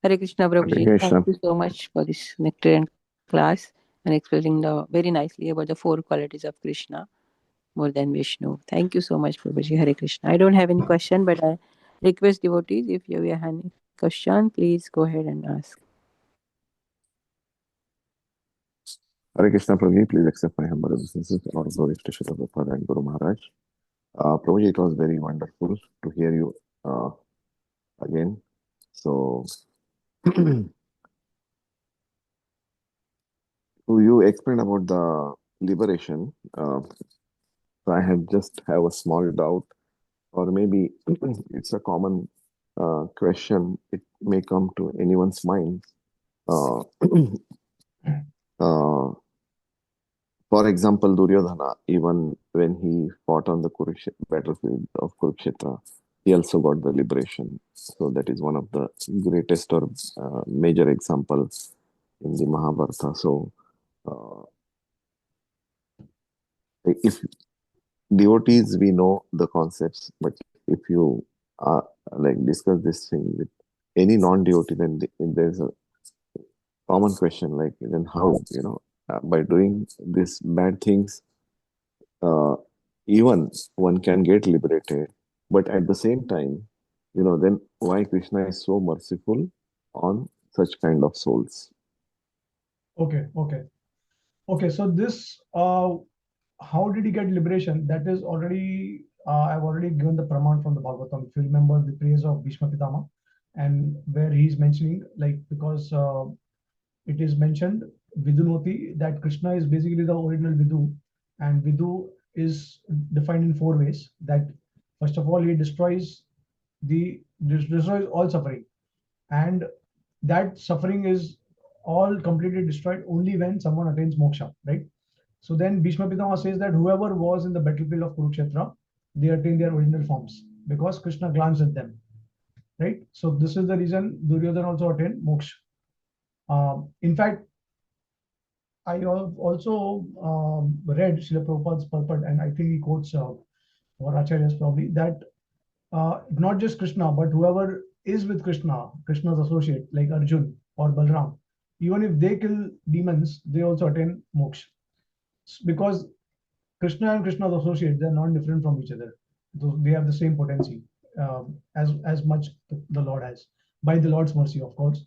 Hare Krishna, Prabhuji. Hare Thank Krishna. you so much for this nectar class. and expressing very nicely about the four qualities of Krishna more than Vishnu. Thank you so much, Prabhuji. Hare Krishna. I don't have any question, but I request devotees, if you have any question, please go ahead and ask. Hare Krishna, Prabhuji, please accept my humble obeisances. All glories to Srila Prabhupada and Guru Maharaj. Prabhuji, it was very wonderful to hear you again. So, you explained about the liberation. So I have just have a small doubt, or maybe it's a common question. It may come to anyone's mind. Uh, uh, For example, Duryodhana, even when he fought on the battlefield of Kurukshetra, he also got the liberation. So that is one of the greatest or major examples in the Mahabharata. So uh, if devotees, we know the concepts, but if you like discuss this thing with any non-devotee, then there's a common question like, then how, by doing these bad things, uh, even one can get liberated, but at the same time, then why Krishna is so merciful on such kind of souls? Okay, okay, okay. So this, how did he get liberation? That is already, I've already given the praman from the Bhagavatam. If you remember the praise of Bhishma Pitama, and where he's mentioning, like, because it is mentioned Vidunoti, that Krishna is basically the original Vidu, and Vidu is defined in four ways. That first of all, he destroys all suffering, and that suffering is all completely destroyed only when someone attains moksha, right? So then Bhishma Pitama says that whoever was in the battlefield of Kurukshetra, they attain their original forms because Krishna glanced at them, right? So this is the reason Duryodhana also attained moksha. In fact, I have also read Srila Prabhupada's purport, and I think he quotes or Acharyas probably, that not just Krishna, but whoever is with Krishna, Krishna's associate, like Arjun or Balram, even if they kill demons, they also attain moksha. Because Krishna and Krishna's associate, they're not different from each other. They have the same potency, as much the Lord has, by the Lord's mercy, of course.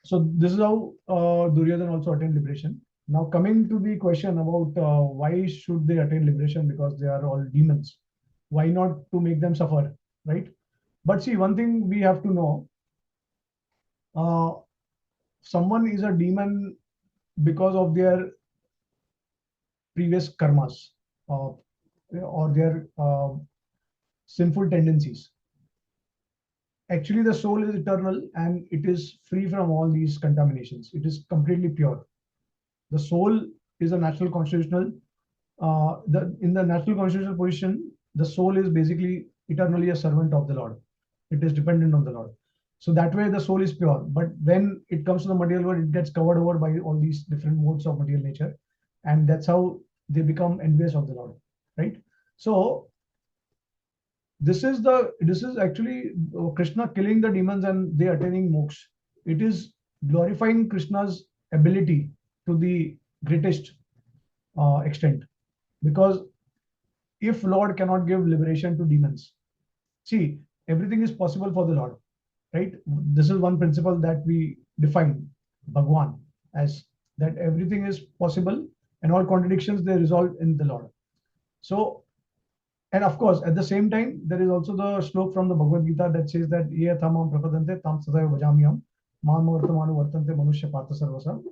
So this is how Duryodhana also attained liberation. Now coming to the question about why should they attain liberation, because they are all demons. Why not to make them suffer, right? But see, one thing we have to know, uh, someone is a demon because of their previous karmas, or their sinful tendencies. Actually, the soul is eternal and it is free from all these contaminations. It is completely pure. The soul is a natural constitutional. In the natural constitutional position, the soul is basically eternally a servant of the Lord. It is dependent on the Lord. So that way, the soul is pure. But when it comes to the material world, it gets covered over by all these different modes of material nature, and that's how they become envious of the Lord, right? So this is actually Krishna killing the demons and they attaining moksha. It is glorifying Krishna's ability to the greatest extent, because if Lord cannot give liberation to demons, see, everything is possible for the Lord, right? This is one principle that we define Bhagwan as, that everything is possible and all contradictions they resolve in the Lord. So, and of course, at the same time, there is also the slok from the Bhagavad Gita that says that ye thamam prapadante tam sadaiva bhajamyam mam vartamanu vartante manushya partha sarvasa,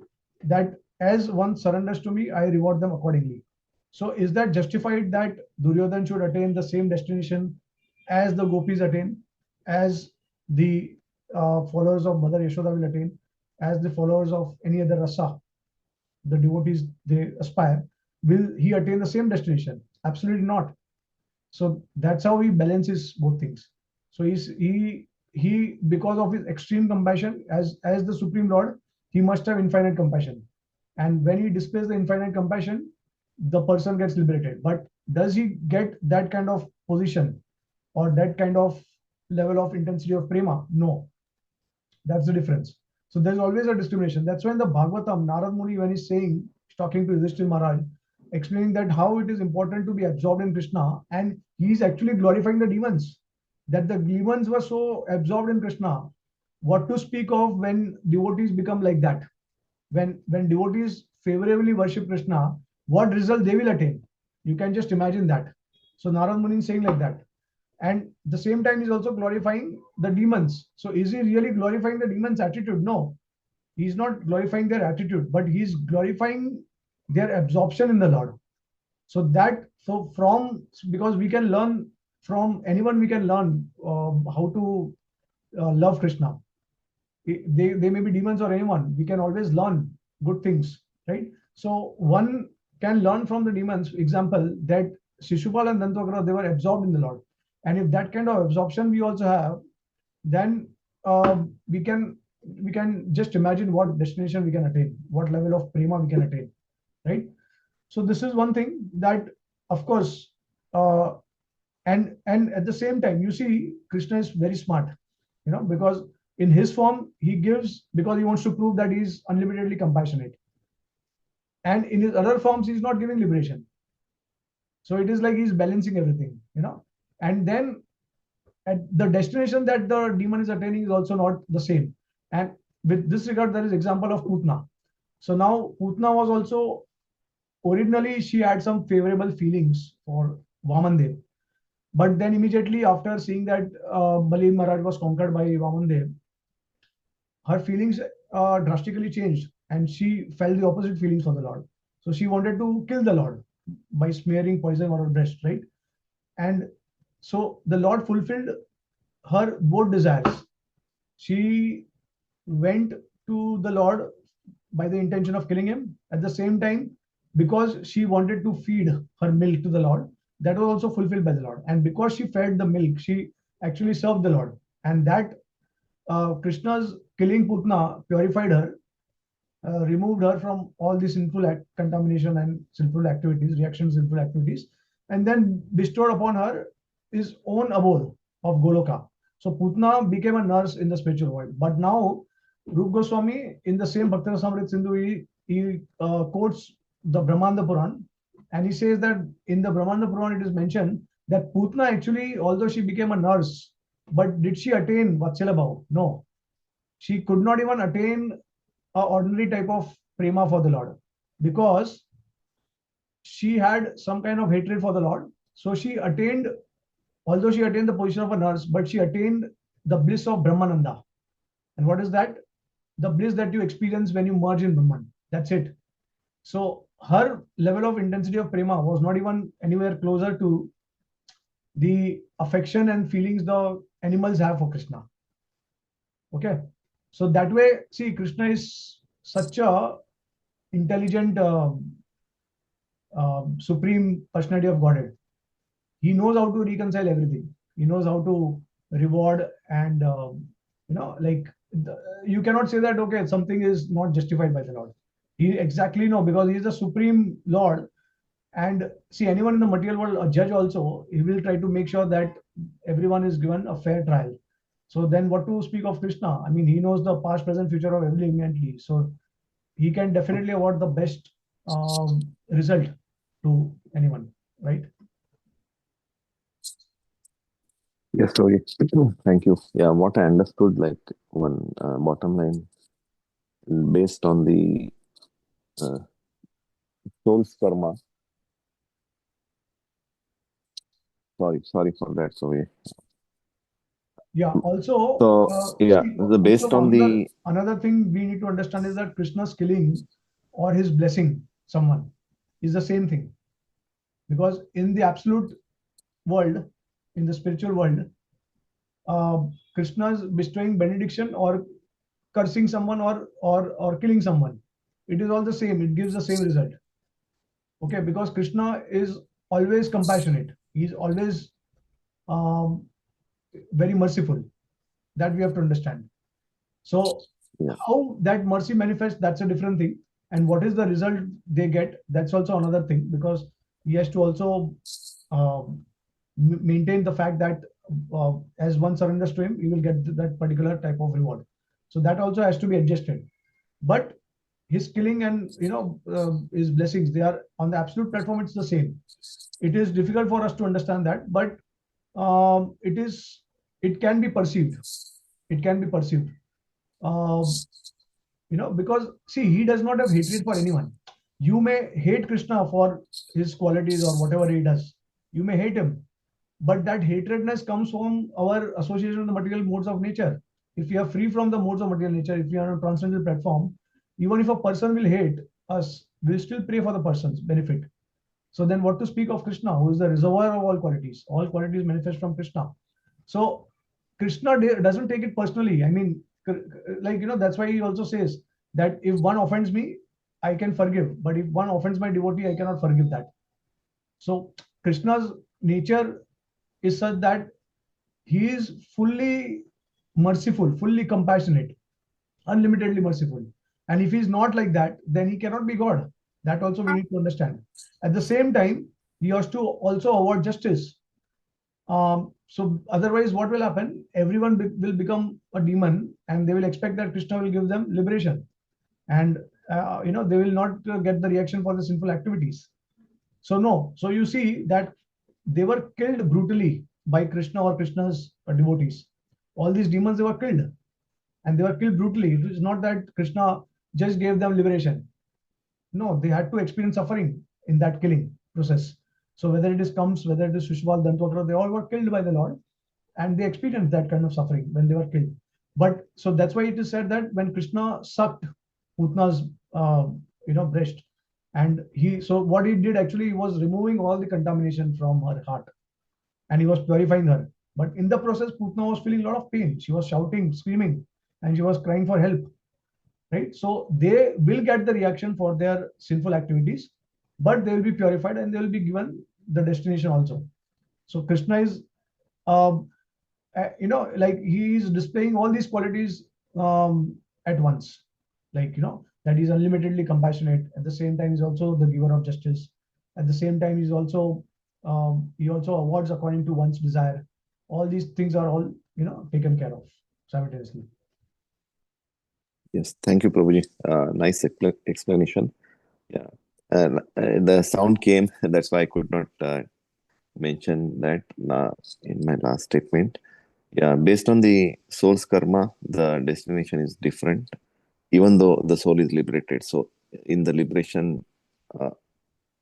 that as one surrenders to me, I reward them accordingly. So is that justified that Duryodhan should attain the same destination as the gopis attain, as the followers of Mother Yashoda will attain, as the followers of any other rasa, the devotees they aspire, will he attain the same destination? Absolutely not. So that's how he balances both things. So he because of his extreme compassion, as the Supreme Lord, he must have infinite compassion. And when he displays the infinite compassion, the person gets liberated. But does he get that kind of position or that kind of level of intensity of prema? No, that's the difference. So there's always a discrimination. That's why in the Bhagavatam, Narad Muni, when he's saying, talking to Yudhishthira Maharaj, explaining that how it is important to be absorbed in Krishna, and he's actually glorifying the demons. That the demons were so absorbed in Krishna. What to speak of when devotees become like that? When devotees favorably worship Krishna, what result they will attain? You can just imagine that. So Narad Muni is saying like that. And the same time he's also glorifying the demons. So is he really glorifying the demons' attitude? No, he's not glorifying their attitude, but he's glorifying their absorption in the Lord. So from, because we can learn from anyone, we can learn how to love Krishna. They may be demons or anyone. We can always learn good things, right? So one can learn from the demons. Example, that Shishupal and Dantavakra, they were absorbed in the Lord. And if that kind of absorption we also have, then we can just imagine what destination we can attain, what level of prema we can attain, right? So this is one thing that, of course, and at the same time, you see, Krishna is very smart, because in his form he gives because he wants to prove that he is unlimitedly compassionate, and in his other forms he's not giving liberation. So it is like he's balancing everything, and then at the destination that the demon is attaining is also not the same. And with this regard, there is example of Putna. So now Putna was also, originally she had some favorable feelings for Vamandev, but then immediately after seeing that Bali Maharaj was conquered by Vamandev, her feelings drastically changed, and she felt the opposite feelings for the Lord. So she wanted to kill the Lord by smearing poison on her breast, right? And so the Lord fulfilled her both desires. She went to the Lord by the intention of killing him. At the same time, because she wanted to feed her milk to the Lord, that was also fulfilled by the Lord. And because she fed the milk, she actually served the Lord. And that Krishna's killing Putna purified her, removed her from all the sinful contamination and sinful activities, reactions, sinful activities, and then bestowed upon her his own abode of Goloka. So Putna became a nurse in the spiritual world. But now Rup Goswami, in the same Bhakti-Rasamrita Sindhu, he quotes the Brahmanda Puran, and he says that in the Brahmanda Puran it is mentioned that Putna actually, although she became a nurse, but did she attain Vatsala Bhav? No. She could not even attain an ordinary type of prema for the Lord, because she had some kind of hatred for the Lord. So she attained, although she attained the position of a nurse, but she attained the bliss of Brahmananda. And what is that? The bliss that you experience when you merge in Brahman. That's it. So her level of intensity of prema was not even anywhere closer to the affection and feelings the animals have for Krishna. Okay. So that way, see, Krishna is such a intelligent, supreme personality of Godhead. He knows how to reconcile everything. He knows how to reward, and you cannot say that okay, something is not justified by the Lord. He exactly know, because he is the supreme Lord. And see, anyone in the material world, a judge also, he will try to make sure that everyone is given a fair trial. So then what to speak of Krishna? I mean, he knows the past, present, future of every living entity. So he can definitely award the best result to anyone, right? Yes, sorry. Thank you. Yeah, what I understood, like one bottom line, based on the soul's karma. Sorry for that. Sorry. Yeah. Also, So yeah, based on the another thing we need to understand is that Krishna's killing or his blessing someone is the same thing, because in the absolute world, in the spiritual world, Krishna's bestowing benediction or cursing someone or killing someone, it is all the same. It gives the same result. Okay, because Krishna is always compassionate. He's always very merciful. That we have to understand. So how that mercy manifests, that's a different thing. And what is the result they get, that's also another thing, because he has to also maintain the fact that as one surrenders to him, he will get that particular type of reward. So that also has to be adjusted. But his killing and his blessings, they are on the absolute platform, it's the same. It is difficult for us to understand that, but it can be perceived. It can be perceived. Because see, he does not have hatred for anyone. You may hate Krishna for his qualities or whatever he does. You may hate him, but that hatredness comes from our association with the material modes of nature. If we are free from the modes of material nature, if we are on a transcendental platform, even if a person will hate us, we'll still pray for the person's benefit. So then what to speak of Krishna, who is the reservoir of all qualities? All qualities manifest from Krishna. So Krishna doesn't take it personally. I mean, that's why he also says that if one offends me, I can forgive. But if one offends my devotee, I cannot forgive that. So Krishna's nature is such that he is fully merciful, fully compassionate, unlimitedly merciful. And if he's not like that, then he cannot be God. That also we need to understand. At the same time, he has to also award justice. So otherwise, what will happen? Everyone will become a demon, and they will expect that Krishna will give them liberation, and they will not get the reaction for the sinful activities. So no. So you see that they were killed brutally by Krishna or Krishna's devotees. All these demons, they were killed, and they were killed brutally. It is not that Krishna just gave them liberation. No, they had to experience suffering in that killing process. So whether it is Kams, whether it is Shishwal, Dantwatra, they all were killed by the Lord, and they experienced that kind of suffering when they were killed. But so that's why it is said that when Krishna sucked Putna's breast, and so what he did actually, he was removing all the contamination from her heart, and he was purifying her. But in the process, Putna was feeling a lot of pain. She was shouting, screaming, and she was crying for help. Right? So they will get the reaction for their sinful activities, but they will be purified and they will be given the destination also. So Krishna is, like he is displaying all these qualities at once. Like, that he's unlimitedly compassionate. At the same time, he's also the giver of justice. At the same time, he also awards according to one's desire. All these things are all, taken care of simultaneously. Yes, thank you, Prabhuji. Nice explanation. Yeah, and the sound came. That's why I could not mention that in my last statement. Yeah, based on the soul's karma, the destination is different, even though the soul is liberated. So, in the liberation uh,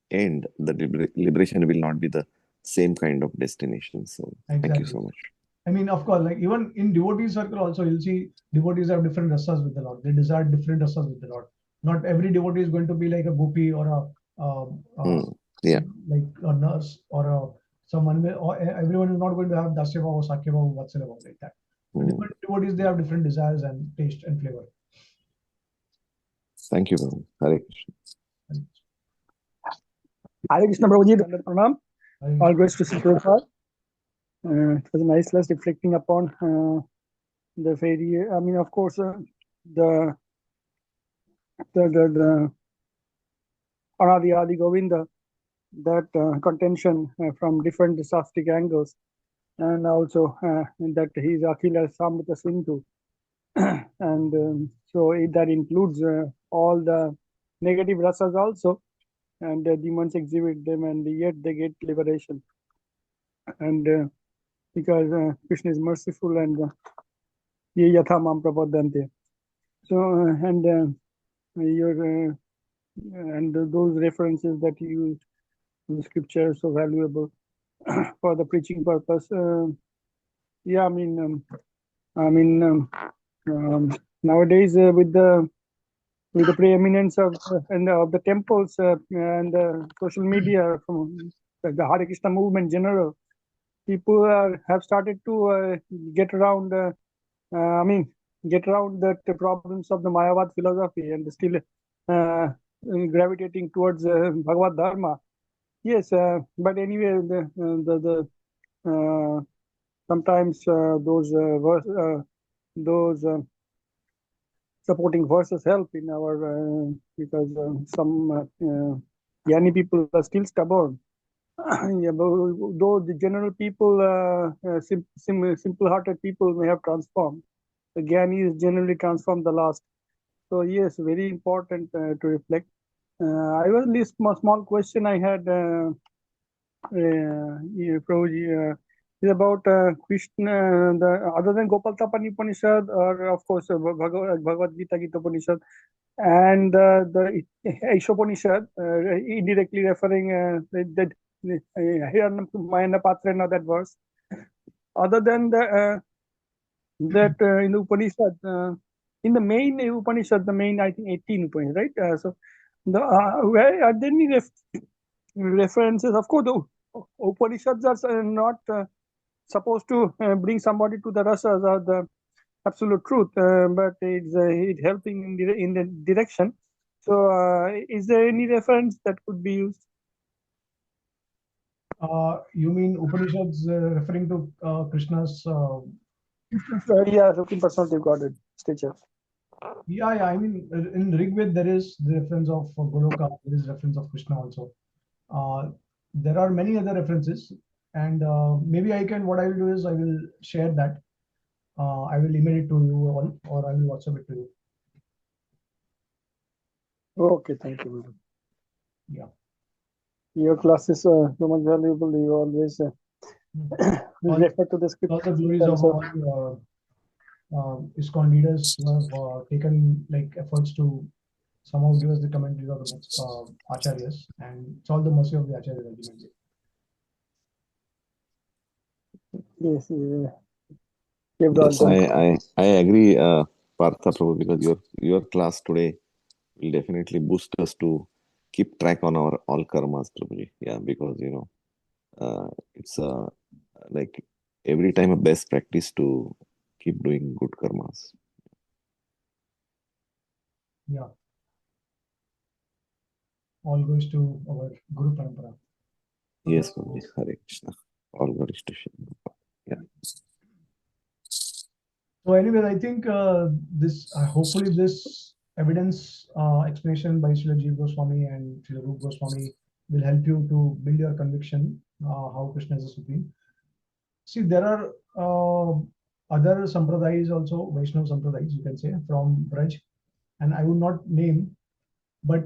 end, the liberation will not be the same kind of destination. So, thank you so much. I mean, of course, like even in devotee circle also, you'll see devotees have different rasas with the Lord. They desire different rasas with the Lord. Not every devotee is going to be like a gopi or like a nurse or someone. Or everyone is not going to have dasyava or sakyava or whatsoever like that. Different devotees, they have different desires and taste and flavor. Thank you, Prabhu. Hare Krishna. Hare Krishna, Prabhuji, Dandavat Pranam. All grace to Sri Prabhupada. It was a nice class reflecting upon the fairy. I mean, of course, the Anadi Adi Govinda, that contention from different sastic angles, and also that he is Akhila Samrita Sindhu. And so that includes all the negative rasas also, and the demons exhibit them, and yet they get liberation. And because Krishna is merciful, and ye yatha mam prapadante. So and those references that you use in the scripture are so valuable for the preaching purpose. Yeah, I mean, nowadays with the preeminence of the temples and social media from the Hare Krishna movement in general, people have started to get around. Get around the problems of the Mayavad philosophy, and still gravitating towards Bhagavad Dharma. Yes, but anyway, sometimes those supporting verses help in our because some Jnani people are still stubborn. Yeah, though the general people, simple-hearted people may have transformed, the Gyani is generally transformed the last. So yes, very important to reflect. I was list small question I had, Prabhuji, is about Krishna. The other than Gopal Tapani Upanishad, or of course Bhagavad Gita, Gita Upanishad, and the Ishopanishad, indirectly referring that Mayana Patrena, that verse. Other than the that in the Upanishad, in the main Upanishad, the main, I think 18 Upanishad, right? So the where are there any references? Of course, the Upanishads are not supposed to bring somebody to the rasas or the absolute truth, but it's helping in the direction. So, is there any reference that could be used? You mean Upanishads referring to Krishna's? Yeah, Supreme Personality of Godhead stature. Yeah. I mean, in Rigved there is the reference of Goloka. There is reference of Krishna also. There are many other references, and maybe I can. What I will do is I will share that. I will email it to you all, or I will WhatsApp it to you. Okay, thank you. Yeah. Your class is so much valuable. You always refer to the script. All the glories of all ISKCON leaders who have taken like efforts to somehow give us the commentaries of the acharyas, and it's all the mercy of the acharyas ultimately. Yes, Yes, I agree, Partha Prabhu, because your class today will definitely boost us to keep track on our all karmas, Prabhuji. Yeah, because it's like every time a best practice to keep doing good karmas. Yeah. All goes to our Guru Parampara. Yes, Prabhuji. Hare Krishna. All glories to Shiva. Yeah. So anyways, I think this hopefully this evidence explanation by Srila Jeev Goswami and Srila Rup Goswami will help you to build your conviction how Krishna is the supreme. See, there are other sampradayas also, Vaishnava sampradayas, you can say, from Braj, and I would not name, but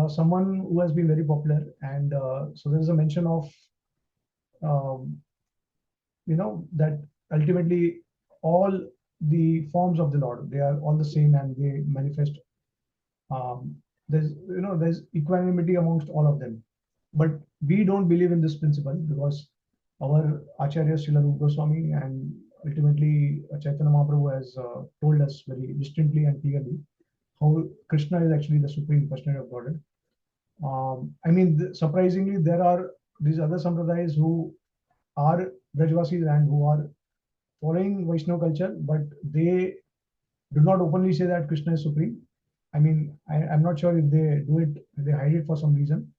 someone who has been very popular, and so there is a mention of um, that ultimately all the forms of the Lord, they are all the same and they manifest. There's equanimity amongst all of them, but we don't believe in this principle because our Acharya Srila Rupa Goswami and ultimately Chaitanya Mahaprabhu has told us very distinctly and clearly how Krishna is actually the supreme personality of Godhead. I mean, surprisingly, there are these other sampradayas who are Brajvasis and who are following Vaishnava culture, but they do not openly say that Krishna is supreme. I mean, I'm not sure if they do it, they hide it for some reason.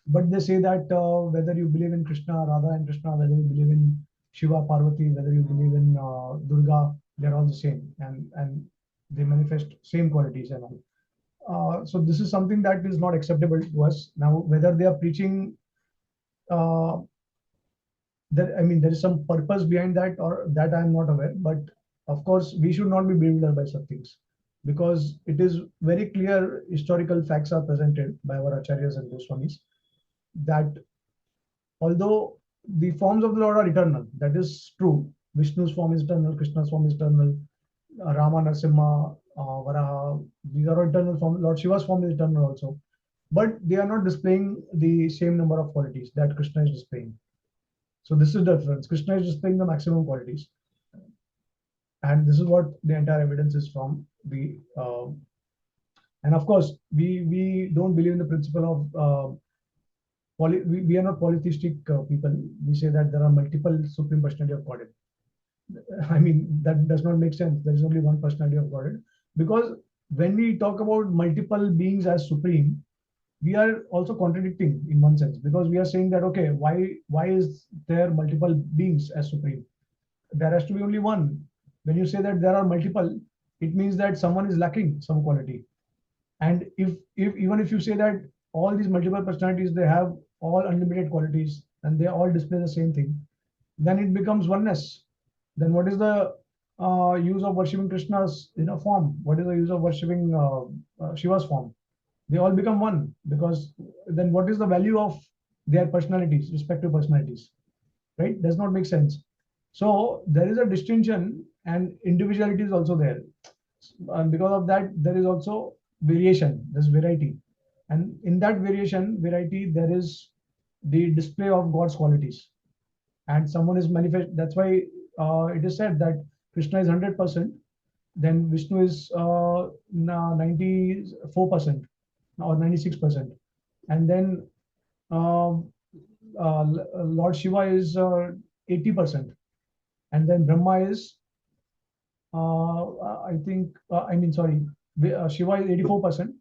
But they say that whether you believe in Krishna, Radha and Krishna, whether you believe in Shiva, Parvati, whether you believe in Durga, they're all the same, and they manifest same qualities and all. So this is something that is not acceptable to us. Now, whether they are preaching uh, I mean, there is some purpose behind that, or that I am not aware. But of course, we should not be bewildered by such things, because it is very clear historical facts are presented by our acharyas and Goswamis that although the forms of the Lord are eternal, that is true. Vishnu's form is eternal, Krishna's form is eternal, Rama, Narasimha, Varaha, these are eternal forms. Lord Shiva's form is eternal also. But they are not displaying the same number of qualities that Krishna is displaying. So this is the difference. Krishna is displaying the maximum qualities, and this is what the entire evidence is from. And of course, we don't believe in the principle of we are not polytheistic people. We say that there are multiple supreme personality of Godhead. I mean, that does not make sense. There is only one personality of Godhead, because when we talk about multiple beings as supreme, we are also contradicting in one sense, because we are saying that okay, why is there multiple beings as supreme? There has to be only one. When you say that there are multiple, it means that someone is lacking some quality. And if even if you say that all these multiple personalities, they have all unlimited qualities and they all display the same thing, then it becomes oneness. Then what is the use of worshipping Krishna's form? What is the use of worshipping Shiva's form? They all become one, because then what is the value of their personalities, respective personalities, right? Does not make sense. So there is a distinction, and individuality is also there, and because of that there is also variation, there's variety, and in that variety there is the display of God's qualities, and someone is manifest. That's why it is said that Krishna is 100%, then Vishnu is 94% or 96%, and then um, Lord Shiva is 80%, and then Brahma is I think I mean sorry, Shiva is 84%,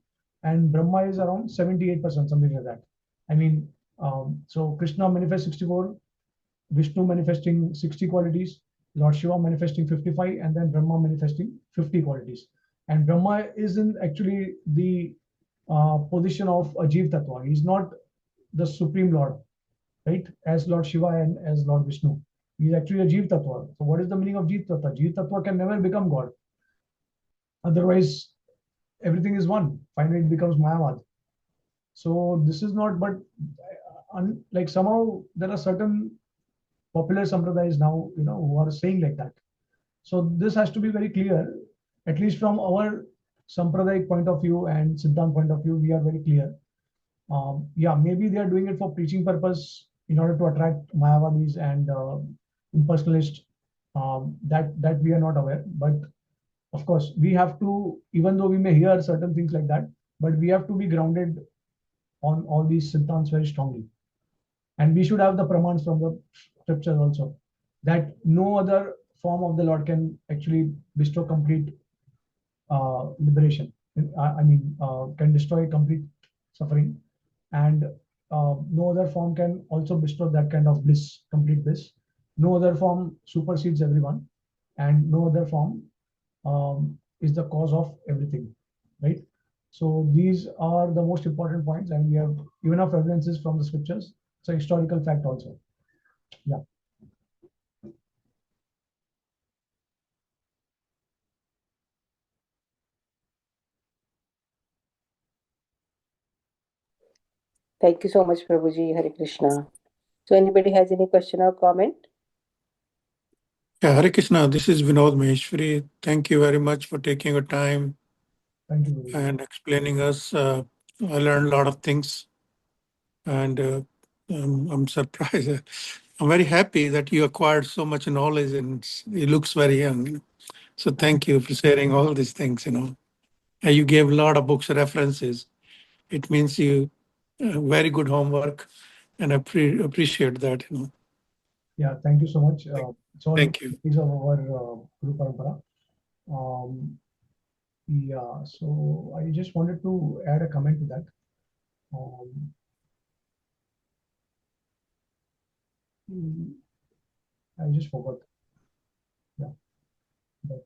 and Brahma is around 78%, something like that. I mean, so Krishna manifests 64, Vishnu manifesting 60 qualities, Lord Shiva manifesting 55, and then Brahma manifesting 50 qualities. And Brahma is in actually the position of a Jeev Tattva. He's not the Supreme Lord, right? As Lord Shiva and as Lord Vishnu. He's actually a Jeev Tattva. So what is the meaning of Jeev Tattva? Jeev Tattva can never become God. Otherwise, everything is one. Finally, it becomes Mayavad. So this is not, but like somehow there are certain popular sampradayas now, who are saying like that. So this has to be very clear, at least from our Sampradayik point of view and Siddhant point of view, we are very clear. Yeah, maybe they are doing it for preaching purpose in order to attract Mayavadis and impersonalists. That we are not aware. But of course, we have to, even though we may hear certain things like that, but we have to be grounded on all these Siddhants very strongly. And we should have the pramans from the scriptures also, that no other form of the Lord can actually bestow complete liberation. I mean, can destroy complete suffering, and no other form can also bestow that kind of bliss, complete bliss. No other form supersedes everyone, and no other form is the cause of everything, right? So these are the most important points, and we have enough evidences from the scriptures. It's a historical fact also. Yeah. Thank you so much, Prabhuji. Hare Krishna. So anybody has any question or comment? Yeah, Hare Krishna, this is Vinod Maheshwari. Thank you very much for taking your time Thank you. and explaining us. I learned a lot of things, and I'm surprised. I'm very happy that you acquired so much knowledge, and you looks very young. So thank you for sharing all these things. And you gave a lot of books references. It means you very good homework, and I appreciate that. Yeah, thank you so much. It's all Thank you. piece of our Guru Parampara. Yeah, so I just wanted to add a comment to that. I just forgot. Yeah, but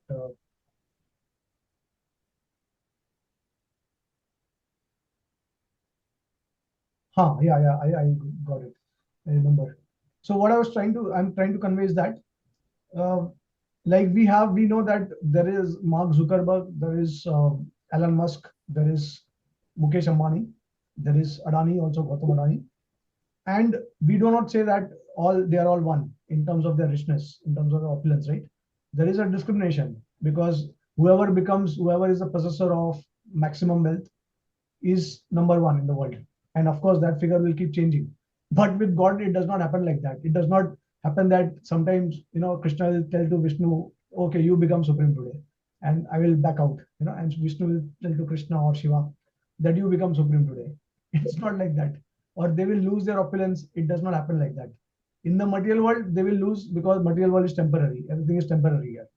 I got it. I remember. So what I'm trying to convey is that, uh, like we know that there is Mark Zuckerberg, there is Elon Musk, there is Mukesh Ambani, there is Adani, also Gautam Adani, and we do not say that they are all one in terms of their richness, in terms of their opulence, right? There is a discrimination, because whoever is the possessor of maximum wealth is number one in the world, and of course that figure will keep changing. But with God, it does not happen like that. It does not happen that sometimes Krishna will tell to Vishnu, okay, you become supreme today, and I will back out, and Vishnu will tell to Krishna or Shiva that you become supreme today. It's not like that. Or they will lose their opulence. It does not happen like that. In the material world, they will lose, because material world is temporary. Everything is temporary here.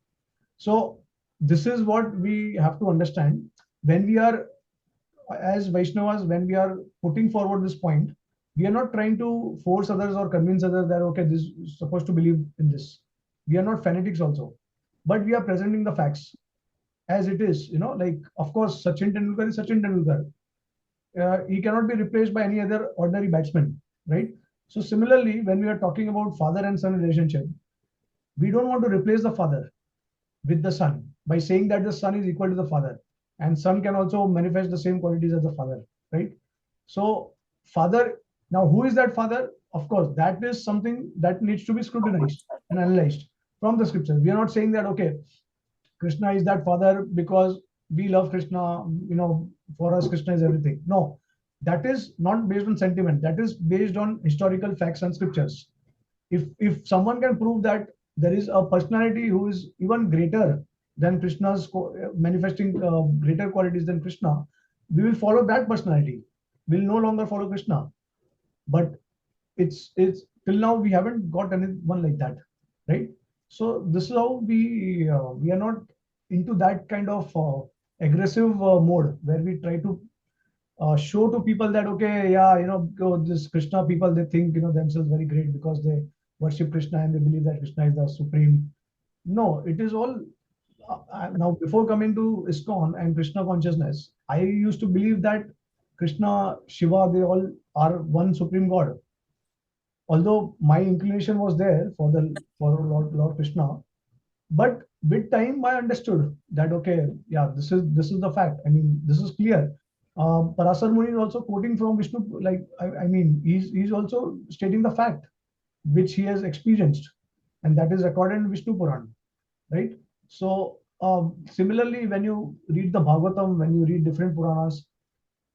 So this is what we have to understand when we are, as Vaishnavas, when we are putting forward this point. We are not trying to force others or convince others that, okay, this is supposed to believe in this. We are not fanatics also, but we are presenting the facts as it is. Like, of course, Sachin Tendulkar is Sachin Tendulkar. He cannot be replaced by any other ordinary batsman, right? So similarly, when we are talking about father and son relationship, we don't want to replace the father. with the son by saying that the son is equal to the father, and son can also manifest the same qualities as the father, right? So father, now who is that father? Of course, that is something that needs to be scrutinized and analyzed from the scriptures. We are not saying that, okay, Krishna is that father because we love Krishna, for us Krishna is everything. No, that is not based on sentiment. That is based on historical facts and scriptures. If someone can prove that there is a personality who is even greater than Krishna's, manifesting greater qualities than Krishna, we will follow that personality. We'll no longer follow Krishna. But it's till now we haven't got anyone like that, right? So this is how we are not into that kind of aggressive mode where we try to show to people that, okay, yeah, this Krishna people, they think themselves very great because they worship Krishna and they believe that Krishna is the supreme. No, it is all now. Before coming to ISKCON and Krishna consciousness, I used to believe that Krishna, Shiva, they all are one supreme God. Although my inclination was there for Lord Krishna, but with time I understood that, okay, yeah, this is the fact. I mean, this is clear. Parasar Muni is also quoting from Vishnu, like I mean, he's also stating the fact which he has experienced, and that is recorded in Vishnu Puran, right? So similarly, when you read the Bhagavatam, when you read different Puranas,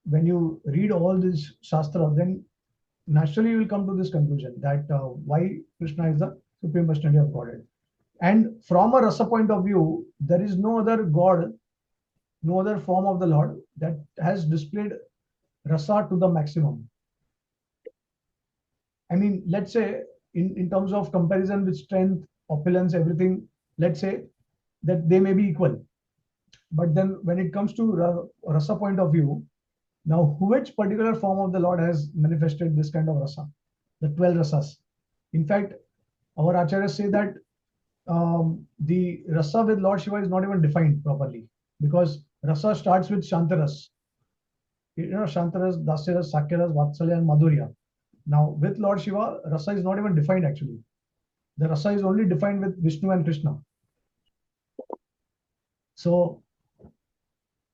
when you read all this Shastra, then naturally you will come to this conclusion that why Krishna is the supreme personality of Godhead. And from a rasa point of view, there is no other God, no other form of the Lord that has displayed rasa to the maximum. I mean, let's say in terms of comparison with strength, opulence, everything, let's say that they may be equal. But then when it comes to rasa point of view, now which particular form of the Lord has manifested this kind of rasa? The 12 rasas. In fact, our acharyas say that the rasa with Lord Shiva is not even defined properly, because rasa starts with Shantaras. Shantaras, Dasyaras, Sakyaras, Vatsalya, and Madhurya. Now, with Lord Shiva, rasa is not even defined actually. The rasa is only defined with Vishnu and Krishna. So,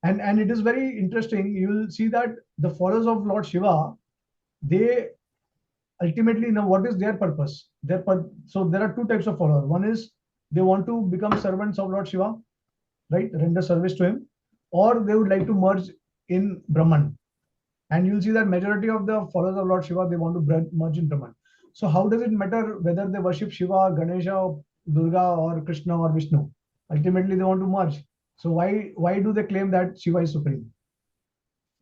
and it is very interesting. You will see that the followers of Lord Shiva, they ultimately know what is their purpose. So there are two types of followers. One is they want to become servants of Lord Shiva, right? Render service to him, or they would like to merge in Brahman. And you'll see that majority of the followers of Lord Shiva, they want to merge in Brahman. So how does it matter whether they worship Shiva, Ganesha, Durga, or Krishna or Vishnu? Ultimately, they want to merge. So why do they claim that Shiva is supreme?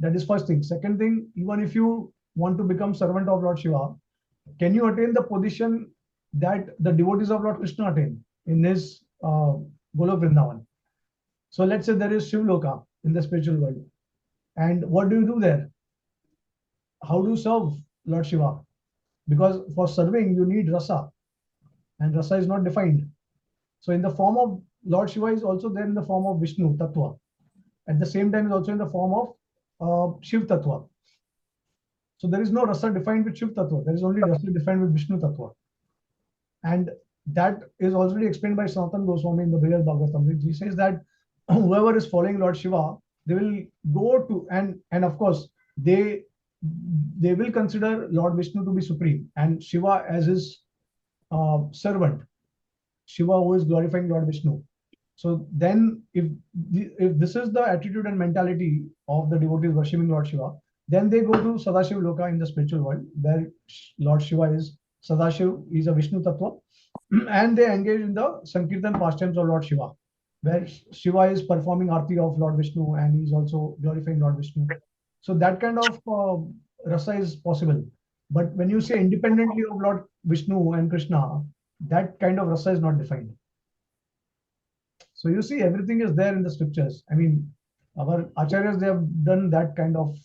That is first thing. Second thing, even if you want to become servant of Lord Shiva, can you attain the position that the devotees of Lord Krishna attain in his Golok Vrindavan? So let's say there is Shiv Loka in the spiritual world. And what do you do there? How do you serve Lord Shiva? Because for serving, you need rasa, and rasa is not defined. So in the form of Lord Shiva is also there in the form of Vishnu Tattva. At the same time, is also in the form of Shiv Tattva. So there is no rasa defined with Shiv Tattva. There is only rasa defined with Vishnu Tattva. And that is already explained by Sanatan Goswami in the Brihad Bhagavatam. He says that whoever is following Lord Shiva, they will go to, and of course, they will consider Lord Vishnu to be supreme and Shiva as his servant. Shiva who is glorifying Lord Vishnu. So then if this is the attitude and mentality of the devotees worshipping Lord Shiva, then they go to Sadashiv Loka in the spiritual world, where Lord Shiva is Sadashiv, is a Vishnu Tattva, and they engage in the Sankirtan pastimes of Lord Shiva, where Shiva is performing Arti of Lord Vishnu and he's also glorifying Lord Vishnu. So that kind of rasa is possible. But when you say independently of Lord Vishnu and Krishna, that kind of rasa is not defined. So you see, everything is there in the scriptures. I mean, our acharyas, they have done that kind of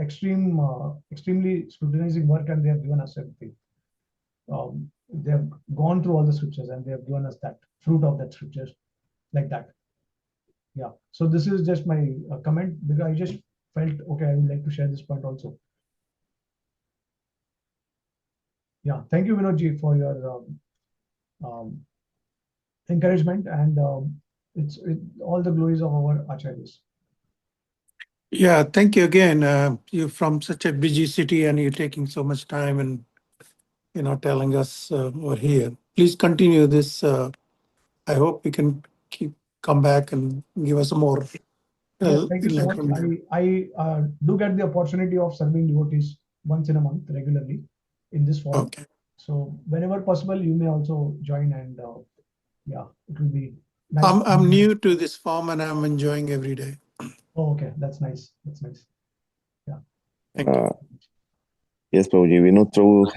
extremely scrutinizing work, and they have given us everything. They have gone through all the scriptures and they have given us that fruit of that scriptures, like that. Yeah. So this is just my comment, because I just felt, okay, I would like to share this point also. Yeah. Thank you, Vinodji, for your encouragement, and all the glories of our acharyas. Yeah, thank you again. You're from such a busy city and you're taking so much time and telling us we're here. Please continue this. I hope we can come back and give us more. Yes, thank you so much. enlightenment. I do get the opportunity of serving devotees once in a month regularly in this forum. Okay. So whenever possible, you may also join, and yeah, it will be nice. I'm new to this form and I'm enjoying every day. Oh, okay, that's nice. That's nice. Yeah. Thank you. Yes, Prabhuji, Vinod Prabhu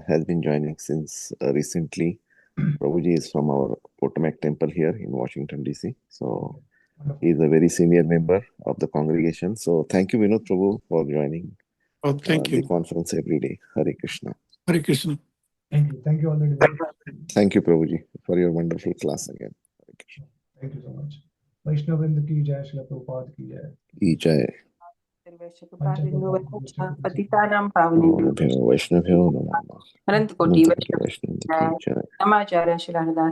has been joining since recently. Prabhuji is from our Potomac Temple here in Washington, D.C. So Wonderful. he is a very senior member of the congregation. So thank you, Vinod Prabhu, for joining Oh, thank the you. conference every day. Hare Krishna. Hare Krishna. Thank you. Thank you, all the devotees. Thank you, Prabhuji, for your wonderful class again. Hare Krishna. Thank you so much. Vaishnav Vrinda ki jai, Srila Prabhupada ki jai. Ki jai. पतितानां पावनेभ्यो वैष्णव्यो नमः अनंत कोटि अनंत कोटि वैष्णव की जय। नमाचार्य श्री हरिदास